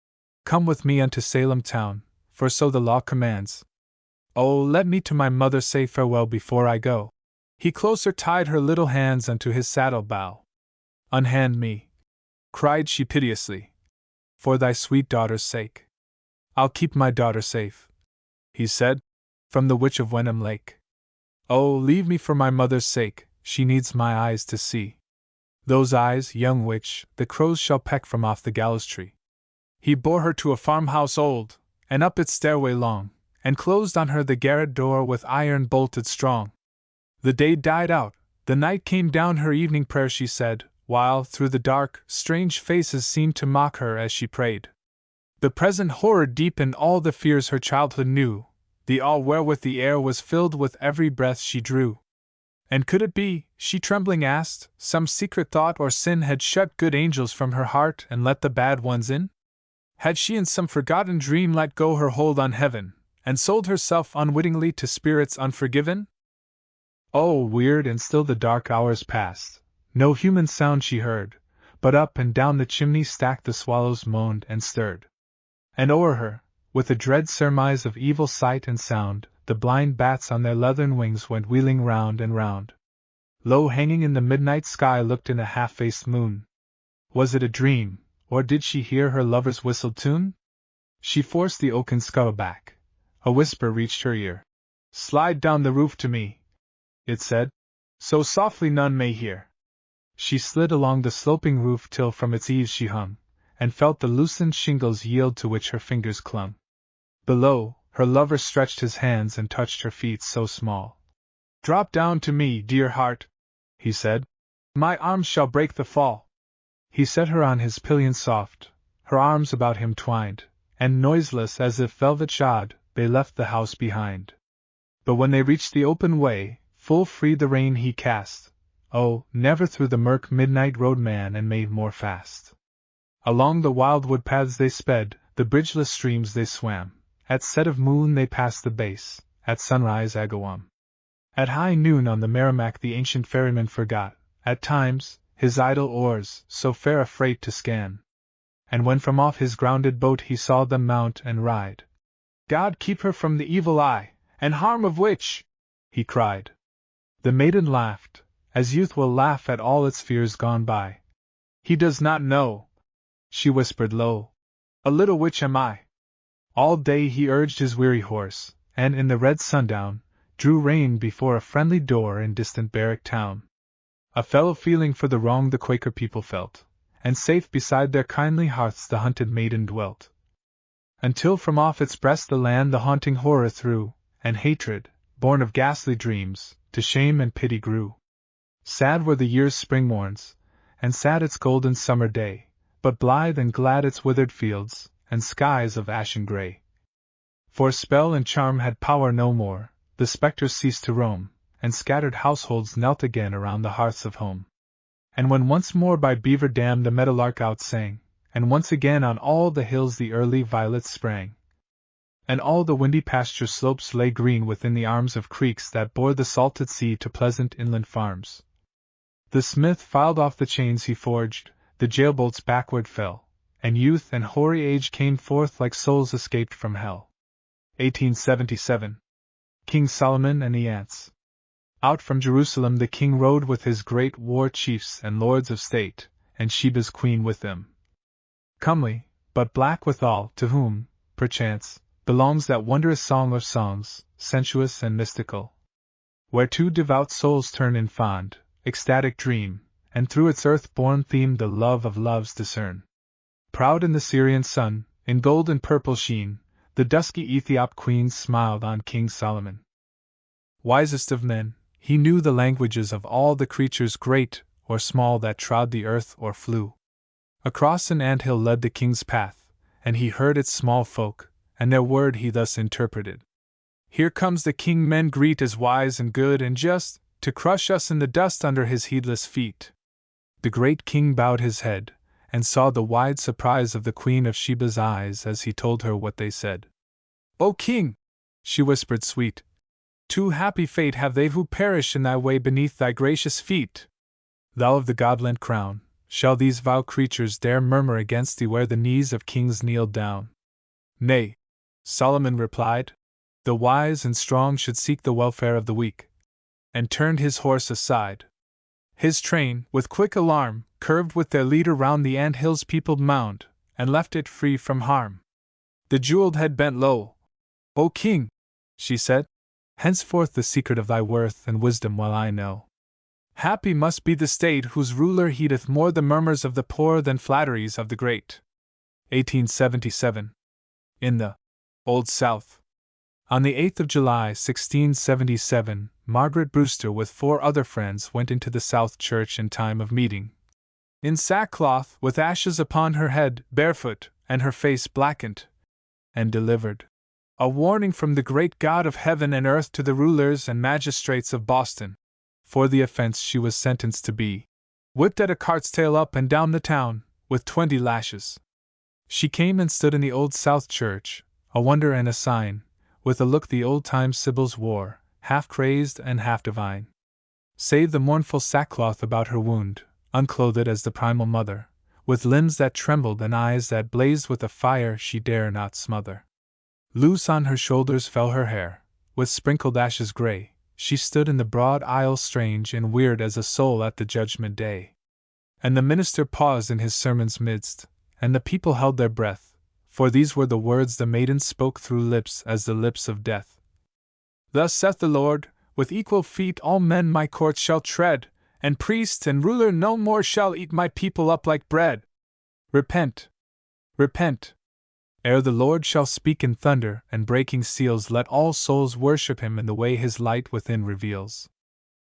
Come with me unto Salem town, for so the law commands. Oh, let me to my mother say farewell before I go. He closer tied her little hands unto his saddle bow. Unhand me, cried she piteously, for thy sweet daughter's sake. I'll keep my daughter safe, he said, from the witch of Wenham Lake. Oh, leave me for my mother's sake, she needs my eyes to see. Those eyes, young witch, the crows shall peck from off the gallows tree. He bore her to a farmhouse old, and up its stairway long, and closed on her the garret door with iron bolted strong. The day died out, the night came down, her evening prayer she said, while, through the dark, strange faces seemed to mock her as she prayed. The present horror deepened all the fears her childhood knew, the awe wherewith the air was filled with every breath she drew. And could it be, she trembling asked, some secret thought or sin had shut good angels from her heart and let the bad ones in? Had she in some forgotten dream let go her hold on heaven, and sold herself unwittingly to spirits unforgiven? Oh, weird and still the dark hours passed. No human sound she heard, but up and down the chimney stack the swallows moaned and stirred. And o'er her, with a dread surmise of evil sight and sound, the blind bats on their leathern wings went wheeling round and round. Low hanging in the midnight sky looked in a half-faced moon. Was it a dream, or did she hear her lover's whistled tune? She forced the oaken scuttle back. A whisper reached her ear. Slide down the roof to me, it said, so softly none may hear. She slid along the sloping roof till from its eaves she hung, and felt the loosened shingles yield to which her fingers clung. Below, her lover stretched his hands and touched her feet so small. Drop down to me, dear heart, he said. My arms shall break the fall. He set her on his pillion soft, her arms about him twined, and noiseless as if velvet shod, they left the house behind. But when they reached the open way, full free the rein he cast. Oh, never through the murk midnight rode man and maid more fast. Along the wild wood paths they sped, the bridgeless streams they swam. At set of moon they passed the base, at sunrise Agawam. At high noon on the Merrimack the ancient ferryman forgot, at times, his idle oars, so fair a freight to scan. And when from off his grounded boat he saw them mount and ride, God keep her from the evil eye, and harm of which, he cried. The maiden laughed, as youth will laugh at all its fears gone by. He does not know, she whispered low, a little witch am I. All day he urged his weary horse, and in the red sundown, drew rein before a friendly door in distant barrack town. A fellow feeling for the wrong the Quaker people felt, and safe beside their kindly hearths the hunted maiden dwelt. Until from off its breast the land the haunting horror threw, and hatred, born of ghastly dreams, to shame and pity grew. Sad were the year's spring morns, and sad its golden summer day, but blithe and glad its withered fields, and skies of ashen gray. For spell and charm had power no more, the spectres ceased to roam, and scattered households knelt again around the hearths of home. And when once more by Beaver Dam the meadowlark outsang, and once again on all the hills the early violets sprang, and all the windy pasture slopes lay green within the arms of creeks that bore the salted sea to pleasant inland farms, the smith filed off the chains he forged, the jailbolts backward fell, and youth and hoary age came forth like souls escaped from hell. 1877. King Solomon and the Ants. Out from Jerusalem the king rode with his great war chiefs and lords of state, and Sheba's queen with them. Comely, but black withal, to whom, perchance, belongs that wondrous song of songs, sensuous and mystical, whereto devout souls turn in fond, ecstatic dream, and through its earth-born theme the love of loves discern. Proud in the Syrian sun, in gold and purple sheen, the dusky Ethiop queen smiled on King Solomon. Wisest of men, he knew the languages of all the creatures great or small that trod the earth or flew. Across an anthill led the king's path, and he heard its small folk, and their word he thus interpreted. Here comes the king men greet as wise and good and just, to crush us in the dust under his heedless feet. The great king bowed his head, and saw the wide surprise of the queen of Sheba's eyes as he told her what they said. O king, she whispered sweet, too happy fate have they who perish in thy way beneath thy gracious feet. Thou of the godlent crown, shall these vile creatures dare murmur against thee where the knees of kings kneeled down? Nay, Solomon replied, the wise and strong should seek the welfare of the weak, and turned his horse aside. His train, with quick alarm, curved with their leader round the anthill's peopled mound, and left it free from harm. The jeweled head bent low. O king, she said, henceforth the secret of thy worth and wisdom well I know. Happy must be the state whose ruler heedeth more the murmurs of the poor than flatteries of the great. 1877. In the Old South. On the 8th of July, 1677, Margaret Brewster with 4 other friends went into the South Church in time of meeting. In sackcloth, with ashes upon her head, barefoot, and her face blackened, and delivered a warning from the great God of heaven and earth to the rulers and magistrates of Boston. For the offense she was sentenced to be whipped at a cart's tail up and down the town, with 20 lashes. She came and stood in the Old South Church, a wonder and a sign, with a look the old-time sibyls wore, half crazed and half divine. Save the mournful sackcloth about her wound, unclothed as the primal mother, with limbs that trembled and eyes that blazed with a fire she dare not smother. Loose on her shoulders fell her hair, with sprinkled ashes gray, she stood in the broad aisle strange and weird as a soul at the judgment day. And the minister paused in his sermon's midst, and the people held their breath, for these were the words the maiden spoke through lips as the lips of death. Thus saith the Lord, with equal feet all men my courts shall tread, and priest and ruler no more shall eat my people up like bread. Repent! Repent! Ere the Lord shall speak in thunder and breaking seals, let all souls worship him in the way his light within reveals.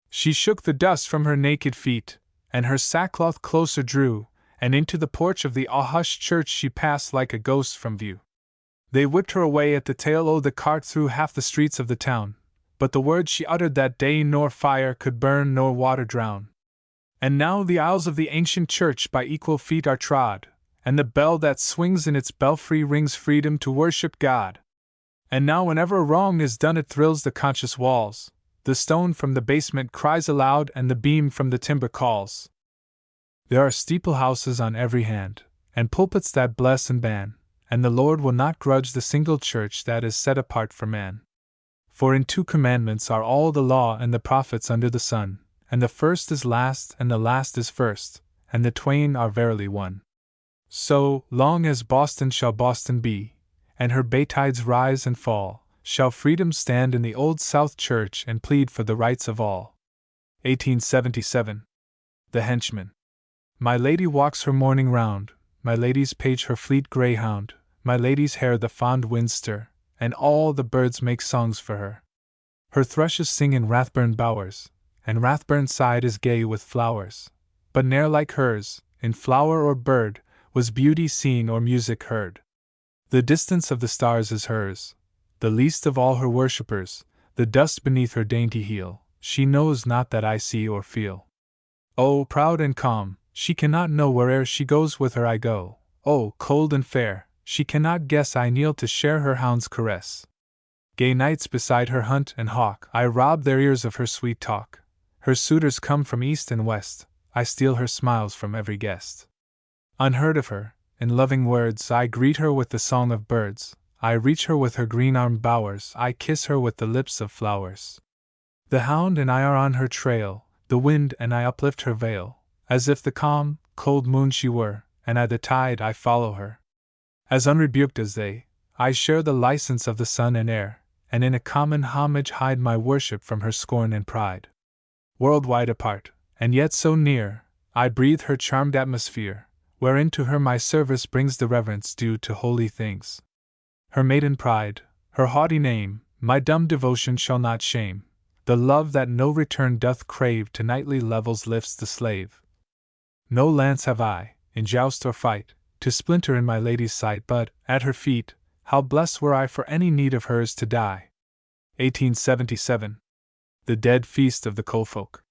She shook the dust from her naked feet, and her sackcloth closer drew, and into the porch of the awe-hushed church she passed like a ghost from view. They whipped her away at the tail o' the cart through half the streets of the town, but the words she uttered that day nor fire could burn nor water drown. And now the aisles of the ancient church by equal feet are trod, and the bell that swings in its belfry rings freedom to worship God. And now whenever a wrong is done it thrills the conscious walls, the stone from the basement cries aloud and the beam from the timber calls. There are steeple houses on every hand, and pulpits that bless and ban, and the Lord will not grudge the single church that is set apart for man. For in 2 commandments are all the law and the prophets under the sun, and the first is last and the last is first, and the twain are verily one. So long as Boston shall Boston be, and her bay tides rise and fall, shall freedom stand in the Old South Church and plead for the rights of all. 1877. The Henchman. My lady walks her morning round, my lady's page her fleet greyhound, my lady's hair the fond winds stir, and all the birds make songs for her. Her thrushes sing in Rathburn bowers, and Rathburn side is gay with flowers, but ne'er like hers, in flower or bird, was beauty seen or music heard. The distance of the stars is hers, the least of all her worshippers, the dust beneath her dainty heel, she knows not that I see or feel. Oh, proud and calm, she cannot know where'er she goes with her I go. Oh, cold and fair, she cannot guess I kneel to share her hound's caress. Gay nights beside her hunt and hawk, I rob their ears of her sweet talk. Her suitors come from east and west, I steal her smiles from every guest. Unheard of her, in loving words, I greet her with the song of birds, I reach her with her green-armed bowers, I kiss her with the lips of flowers. The hound and I are on her trail, the wind and I uplift her veil, as if the calm, cold moon she were, and I the tide I follow her. As unrebuked as they, I share the license of the sun and air, and in a common homage hide my worship from her scorn and pride. Worldwide apart, and yet so near, I breathe her charmed atmosphere, wherein to her my service brings the reverence due to holy things. Her maiden pride, her haughty name, my dumb devotion shall not shame. The love that no return doth crave to knightly levels lifts the slave. No lance have I, in joust or fight, to splinter in my lady's sight, but, at her feet, how blessed were I for any need of hers to die. 1877. The Dead Feast of the Coalfolk.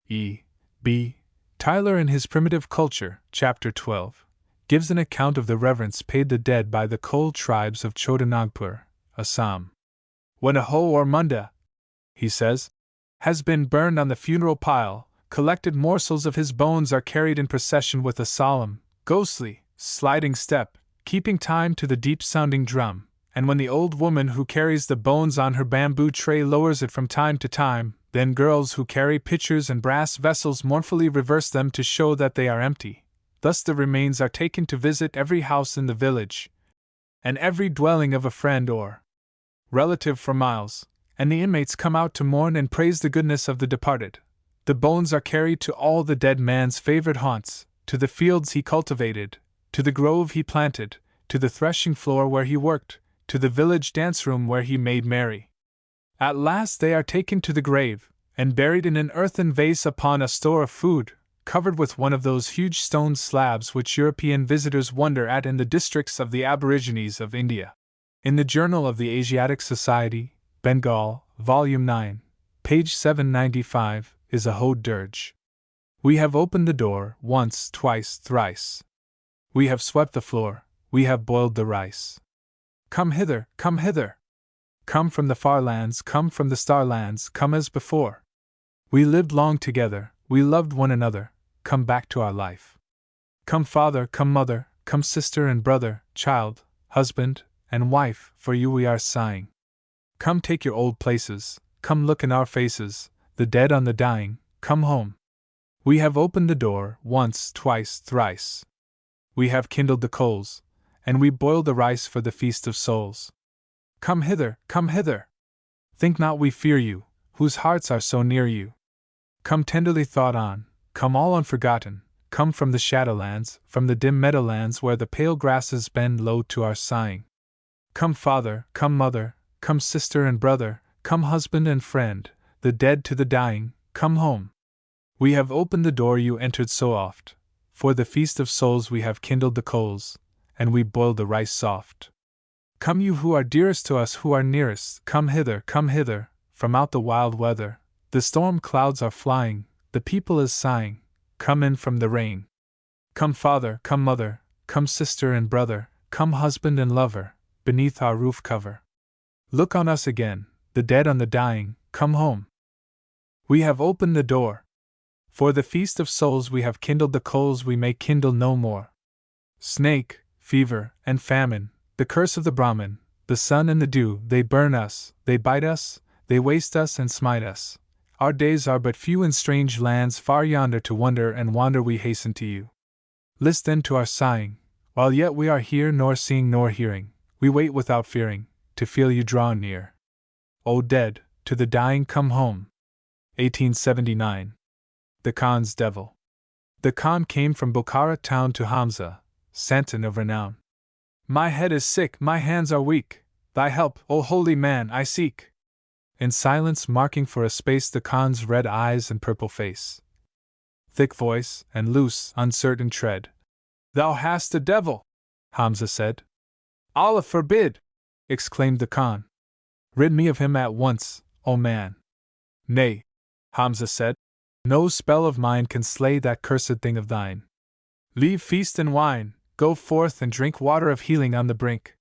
E. B. Tyler in his Primitive Culture, Chapter 12, gives an account of the reverence paid the dead by the Kol tribes of Chotanagpur, Assam. When a hoe or munda, he says, has been burned on the funeral pile, collected morsels of his bones are carried in procession with a solemn, ghostly, sliding step, keeping time to the deep-sounding drum, and when the old woman who carries the bones on her bamboo tray lowers it from time to time, then girls who carry pitchers and brass vessels mournfully reverse them to show that they are empty. Thus the remains are taken to visit every house in the village, and every dwelling of a friend or relative for miles, and the inmates come out to mourn and praise the goodness of the departed. The bones are carried to all the dead man's favorite haunts, to the fields he cultivated, to the grove he planted, to the threshing floor where he worked, to the village dance-room where he made merry. At last they are taken to the grave, and buried in an earthen vase upon a store of food, covered with one of those huge stone slabs which European visitors wonder at in the districts of the aborigines of India. In the Journal of the Asiatic Society, Bengal, Volume 9, page 795, is a Hode dirge. We have opened the door, once, twice, thrice. We have swept the floor, we have boiled the rice. Come hither, come hither! Come from the far lands, come from the star lands, come as before. We lived long together, we loved one another, come back to our life. Come father, come mother, come sister and brother, child, husband, and wife, for you we are sighing. Come take your old places, come look in our faces, the dead on the dying, come home. We have opened the door, once, twice, thrice. We have kindled the coals, and we boiled the rice for the feast of souls. Come hither, come hither! Think not we fear you, whose hearts are so near you. Come tenderly thought on, come all unforgotten, come from the shadowlands, from the dim meadowlands where the pale grasses bend low to our sighing. Come father, come mother, come sister and brother, come husband and friend, the dead to the dying, come home. We have opened the door you entered so oft, for the feast of souls we have kindled the coals, and we boiled the rice soft. Come you who are dearest to us who are nearest, come hither, from out the wild weather. The storm clouds are flying, the people is sighing, come in from the rain. Come father, come mother, come sister and brother, come husband and lover, beneath our roof cover. Look on us again, the dead on the dying, come home. We have opened the door. For the feast of souls we have kindled the coals we may kindle no more. Snake, fever, and famine, the curse of the Brahmin, the sun and the dew, they burn us, they bite us, they waste us and smite us. Our days are but few in strange lands far yonder to wonder and wander we hasten to you. List then to our sighing, while yet we are here nor seeing nor hearing, we wait without fearing, to feel you draw near. O dead, to the dying come home. 1879. The Khan's Devil. The Khan came from Bokhara town to Hamza, Santon of renown. My head is sick, my hands are weak, thy help, O holy man, I seek. In silence marking for a space the Khan's red eyes and purple face, thick voice, and loose, uncertain tread. Thou hast a devil, Hamza said. Allah forbid, exclaimed the Khan. Rid me of him at once, O man. Nay, Hamza said, no spell of mine can slay that cursed thing of thine. Leave feast and wine, go forth and drink water of healing on the brink,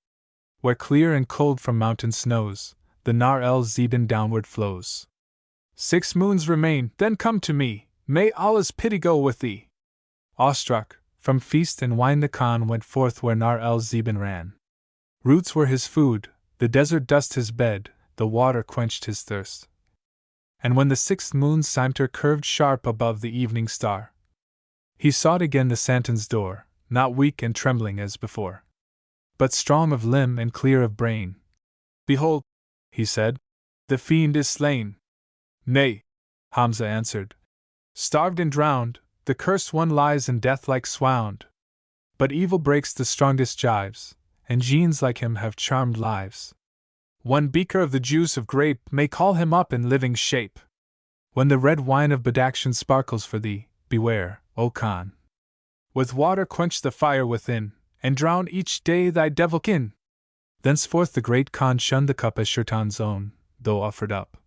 where clear and cold from mountain snows, the Nar el Zeben downward flows. 6 moons remain, then come to me, may Allah's pity go with thee. Awestruck, from feast and wine the Khan went forth where Nar el Zeben ran. Roots were his food, the desert dust his bed, the water quenched his thirst. And when the 6th moon's cimeter curved sharp above the evening star, he sought again the Santon's door, not weak and trembling as before, but strong of limb and clear of brain. Behold, he said, the fiend is slain. Nay, Hamza answered, starved and drowned, the cursed one lies in death like swound. But evil breaks the strongest gyves, and genes like him have charmed lives. 1 beaker of the juice of grape may call him up in living shape. When the red wine of Badakhshan sparkles for thee, beware, O Khan. With water quench the fire within, and drown each day thy devilkin. Thenceforth the great Khan shunned the cup as Shaitan's own, though offered up,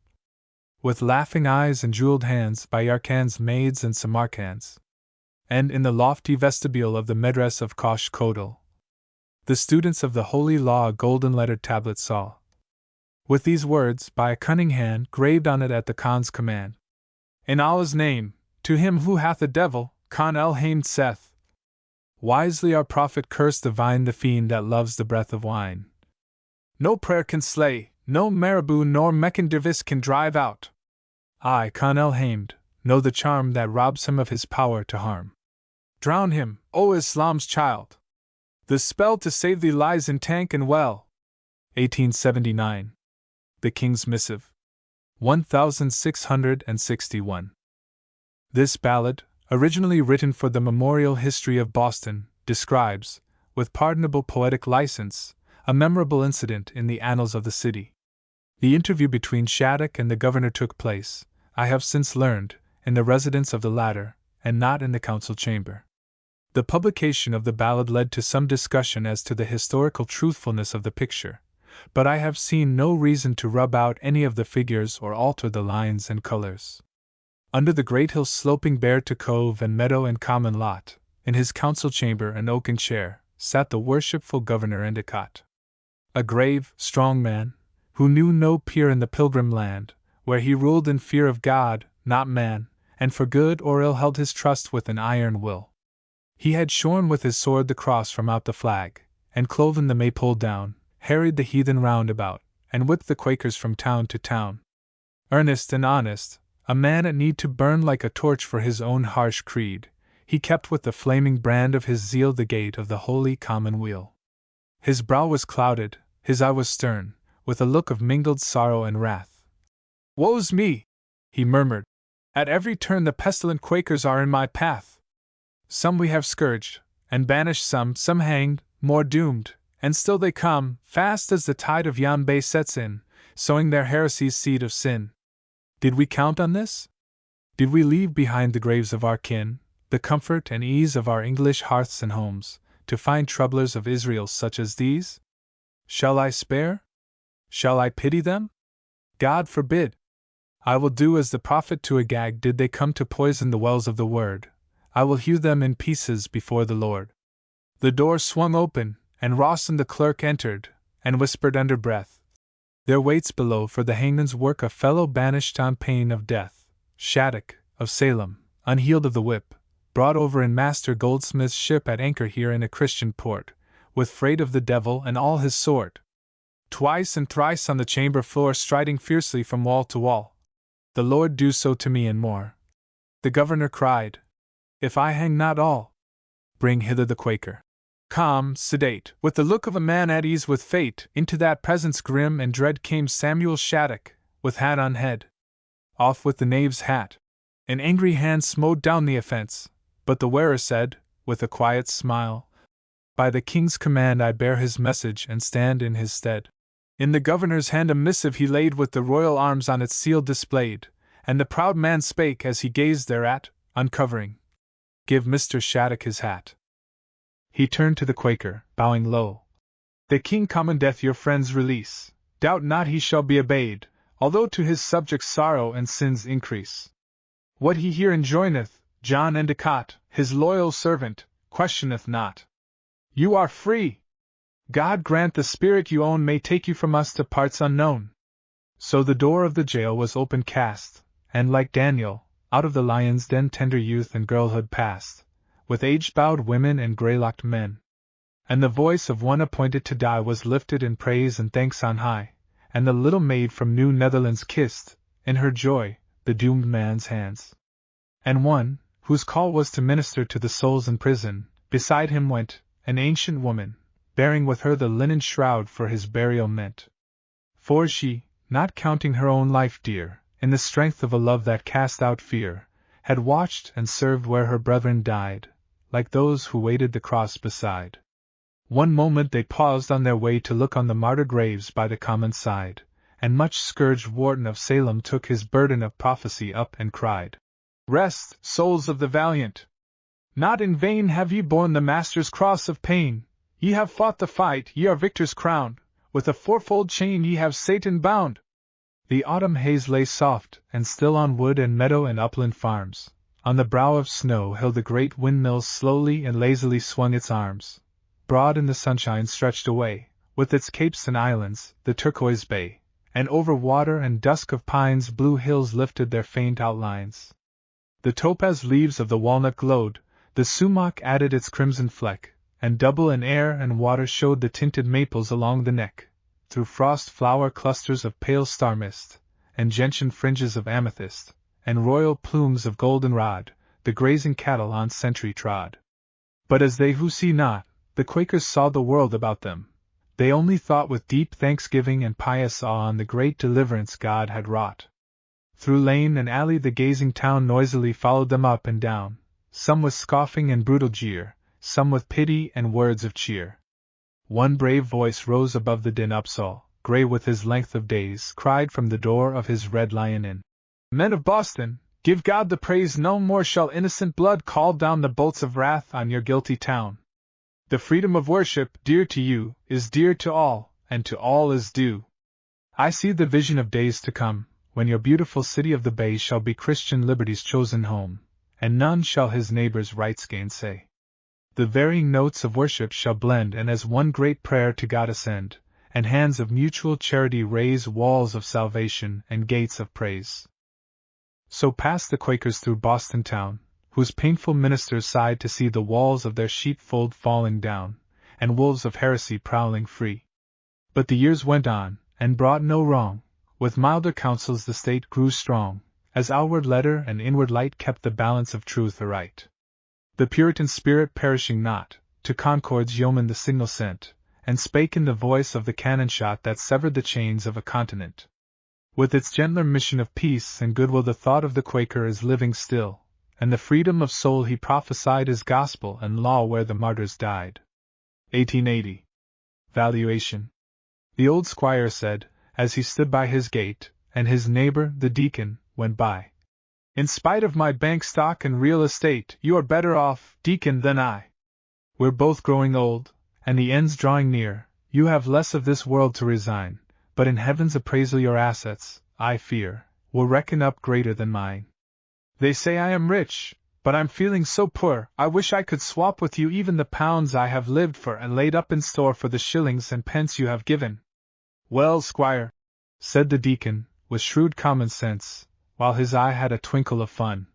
with laughing eyes and jeweled hands, by Yarkan's maids and Samarkands. And in the lofty vestibule of the Medress of Kosh Kodal, the students of the holy law a golden-lettered tablet saw, with these words, by a cunning hand, graved on it at the Khan's command. In Allah's name, to him who hath a devil, Khan el-Hamed saith. Wisely our prophet cursed the vine, the fiend that loves the breath of wine. No prayer can slay, no marabou nor Meccan dervis can drive out. I, Khan el-Hamed, know the charm that robs him of his power to harm. Drown him, O Islam's child! The spell to save thee lies in tank and well. 1879. The King's Missive. 1661. This ballad, originally written for the Memorial History of Boston, describes, with pardonable poetic license, a memorable incident in the annals of the city. The interview between Shattuck and the governor took place, I have since learned, in the residence of the latter, and not in the council chamber. The publication of the ballad led to some discussion as to the historical truthfulness of the picture, but I have seen no reason to rub out any of the figures or alter the lines and colors. Under the great hill sloping bare to cove and meadow and common lot, in his council chamber an oaken chair, sat the worshipful governor Endicott. A grave, strong man, who knew no peer in the Pilgrim land, where he ruled in fear of God, not man, and for good or ill held his trust with an iron will. He had shorn with his sword the cross from out the flag, and cloven the maypole down, harried the heathen round about, and whipped the Quakers from town to town. Earnest and honest, a man at need to burn like a torch for his own harsh creed, he kept with the flaming brand of his zeal the gate of the holy commonweal. His brow was clouded, his eye was stern, with a look of mingled sorrow and wrath. Woe's me, he murmured, at every turn the pestilent Quakers are in my path. Some we have scourged, and banished some hanged, more doomed, and still they come, fast as the tide of yon bay sets in, sowing their heresy's seed of sin. Did we count on this? Did we leave behind the graves of our kin, the comfort and ease of our English hearths and homes, to find troublers of Israel such as these? Shall I spare? Shall I pity them? God forbid! I will do as the prophet to Agag did. They come to poison the wells of the word. I will hew them in pieces before the Lord. The door swung open, and Rawson the clerk entered, and whispered under breath, There waits below for the hangman's work a fellow banished on pain of death, Shattuck, of Salem, unhealed of the whip, brought over in Master Goldsmith's ship at anchor here in a Christian port, with freight of the devil and all his sort. Twice and thrice on the chamber floor striding fiercely from wall to wall. The Lord do so to me and more. The governor cried, If I hang not all, bring hither the Quaker. Calm, sedate, with the look of a man at ease with fate, into that presence grim and dread came Samuel Shattuck, with hat on head. Off with the knave's hat. An angry hand smote down the offense, but the wearer said, with a quiet smile, By the king's command I bear his message and stand in his stead. In the governor's hand a missive he laid with the royal arms on its seal displayed, and the proud man spake as he gazed thereat, uncovering, Give Mr. Shattuck his hat. He turned to the Quaker, bowing low. The king commandeth your friend's release. Doubt not he shall be obeyed, although to his subjects sorrow and sins increase. What he here enjoineth, John Endicott, his loyal servant, questioneth not. You are free. God grant the spirit you own may take you from us to parts unknown. So the door of the jail was open cast, and like Daniel, out of the lion's den tender youth and girlhood passed, with age-bowed women and grey-locked men. And the voice of one appointed to die was lifted in praise and thanks on high, and the little maid from New Netherlands kissed, in her joy, the doomed man's hands. And one, whose call was to minister to the souls in prison, beside him went, an ancient woman, bearing with her the linen shroud for his burial meant. For she, not counting her own life dear, in the strength of a love that cast out fear, had watched and served where her brethren died, like those who waited the cross beside. One moment they paused on their way to look on the martyr graves by the common side, and much scourged Wharton of Salem took his burden of prophecy up and cried, Rest, souls of the valiant! Not in vain have ye borne the Master's cross of pain. Ye have fought the fight, ye are victors crowned, with a fourfold chain ye have Satan bound. The autumn haze lay soft and still on wood and meadow and upland farms. On the brow of Snow Hill the great windmill slowly and lazily swung its arms. Broad in the sunshine stretched away, with its capes and islands, the turquoise bay, and over water and dusk of pines blue hills lifted their faint outlines. The topaz leaves of the walnut glowed, the sumac added its crimson fleck, and double in air and water showed the tinted maples along the neck, through frost flower clusters of pale star mist, and gentian fringes of amethyst, and royal plumes of goldenrod, the grazing cattle on sentry trod. But as they who see not, the Quakers saw the world about them, they only thought with deep thanksgiving and pious awe on the great deliverance God had wrought. Through lane and alley the gazing town noisily followed them up and down, some with scoffing and brutal jeer, some with pity and words of cheer. One brave voice rose above the din. Upsall, grey with his length of days, cried from the door of his Red Lion Inn, Men of Boston, give God the praise, no more shall innocent blood call down the bolts of wrath on your guilty town. The freedom of worship, dear to you, is dear to all, and to all is due. I see the vision of days to come, when your beautiful city of the Bay shall be Christian liberty's chosen home, and none shall his neighbor's rights gainsay. The varying notes of worship shall blend and as one great prayer to God ascend, and hands of mutual charity raise walls of salvation and gates of praise. So passed the Quakers through Boston town, whose painful ministers sighed to see the walls of their sheepfold falling down, and wolves of heresy prowling free. But the years went on, and brought no wrong. With milder counsels the state grew strong, as outward letter and inward light kept the balance of truth aright. The Puritan spirit perishing not, to Concord's yeomen the signal sent, and spake in the voice of the cannon shot that severed the chains of a continent. With its gentler mission of peace and goodwill the thought of the Quaker is living still, and the freedom of soul he prophesied is gospel and law where the martyrs died. 1880. Valuation. The old squire said, as he stood by his gate, and his neighbor, the deacon, went by, In spite of my bank stock and real estate, you are better off, deacon, than I. We're both growing old, and the end's drawing near. You have less of this world to resign, but in heaven's appraisal your assets, I fear, will reckon up greater than mine. They say I am rich, but I'm feeling so poor, I wish I could swap with you even the pounds I have lived for and laid up in store for the shillings and pence you have given. Well, squire, said the deacon, with shrewd common sense, while his eye had a twinkle of fun,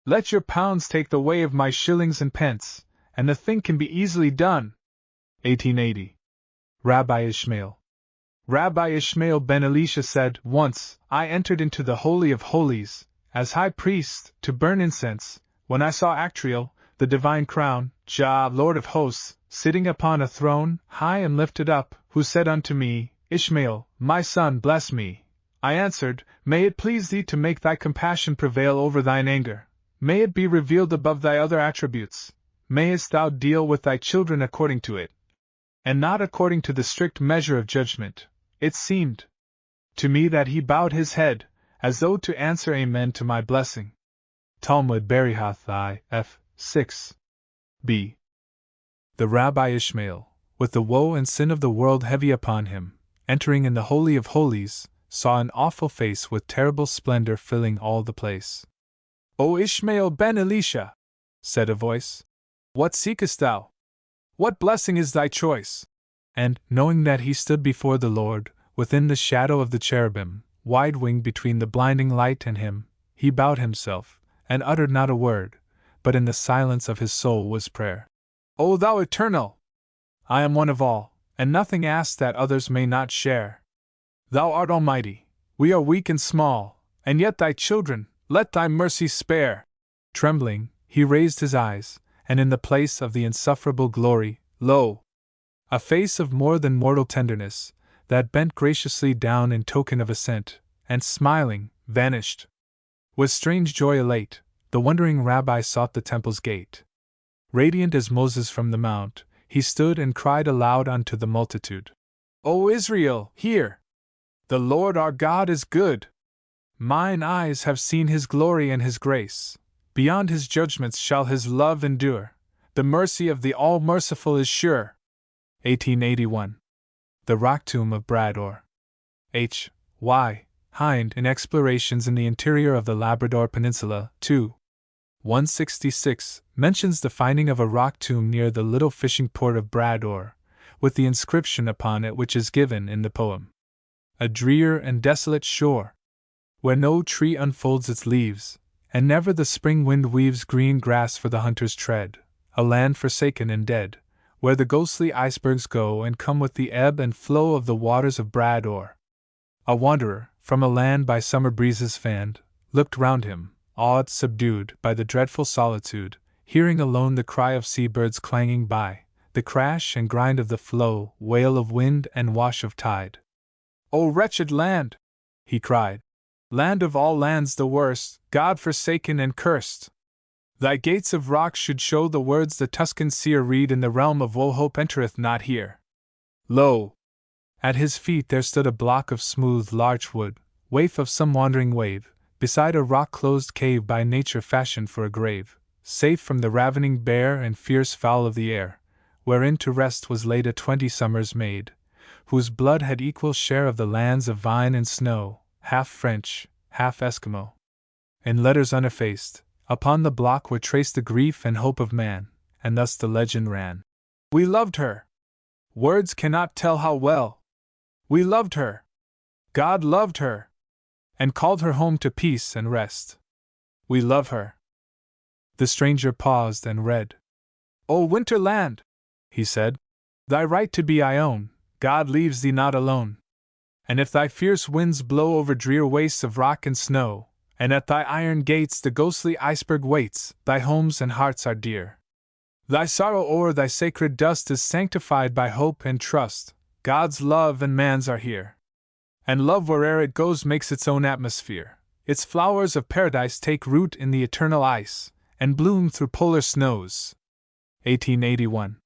let your pounds take the way of my shillings and pence, and the thing can be easily done. 1880. Rabbi Ishmael. Rabbi Ishmael ben Elisha said, once, I entered into the Holy of Holies, as high priest, to burn incense, when I saw Actriel, the divine crown, Jah, Lord of hosts, sitting upon a throne, high and lifted up, who said unto me, Ishmael, my son, bless me. I answered, May it please thee to make thy compassion prevail over thine anger. May it be revealed above thy other attributes. Mayest thou deal with thy children according to it, and not according to the strict measure of judgment. It seemed to me that he bowed his head, as though to answer amen to my blessing. Talmud Berihath I. F. 6. B. The Rabbi Ishmael, with the woe and sin of the world heavy upon him, entering in the Holy of Holies, saw an awful face with terrible splendor filling all the place. O Ishmael ben Elisha, said a voice, what seekest thou? What blessing is thy choice? And, knowing that he stood before the Lord, within the shadow of the cherubim, wide-winged between the blinding light and him, he bowed himself, and uttered not a word, but in the silence of his soul was prayer. O thou eternal! I am one of all, and nothing asked that others may not share. Thou art almighty, we are weak and small, and yet thy children, let thy mercy spare. Trembling, he raised his eyes, and in the place of the insufferable glory, lo! A face of more than mortal tenderness, that bent graciously down in token of assent, and smiling, vanished. With strange joy elate, the wondering rabbi sought the temple's gate. Radiant as Moses from the mount, he stood and cried aloud unto the multitude, O Israel, hear! The Lord our God is good. Mine eyes have seen his glory and his grace. Beyond his judgments shall his love endure. The mercy of the All-Merciful is sure. 1881. The Rock Tomb of Brador. H. Y. Hind in Explorations in the Interior of the Labrador Peninsula, 2. 166, mentions the finding of a rock tomb near the little fishing port of Brador, with the inscription upon it which is given in the poem. A drear and desolate shore, where no tree unfolds its leaves, and never the spring wind weaves green grass for the hunter's tread, a land forsaken and dead, where the ghostly icebergs go and come with the ebb and flow of the waters of Brador. A wanderer, from a land by summer breezes fanned, looked round him, awed, subdued by the dreadful solitude, hearing alone the cry of sea-birds clanging by, the crash and grind of the flow, wail of wind and wash of tide. O wretched land! He cried. Land of all lands the worst, God-forsaken and cursed! Thy gates of rock should show the words the Tuscan seer read in the realm of woe hope entereth not here. Lo! At his feet there stood a block of smooth larch wood, waif of some wandering wave, beside a rock-closed cave by nature fashioned for a grave, safe from the ravening bear and fierce fowl of the air, wherein to rest was laid a 20 summers maid, whose blood had equal share of the lands of vine and snow, half French, half Eskimo. In letters uneffaced, upon the block were traced the grief and hope of man, and thus the legend ran. We loved her! Words cannot tell how well! We loved her! God loved her! And called her home to peace and rest. We love her. The stranger paused and read. O winter land, he said, thy right to be I own, God leaves thee not alone. And if thy fierce winds blow over drear wastes of rock and snow, and at thy iron gates the ghostly iceberg waits, thy homes and hearts are dear. Thy sorrow o'er thy sacred dust is sanctified by hope and trust, God's love and man's are here. And love where'er it goes makes its own atmosphere. Its flowers of paradise take root in the eternal ice, and bloom through polar snows. 1881.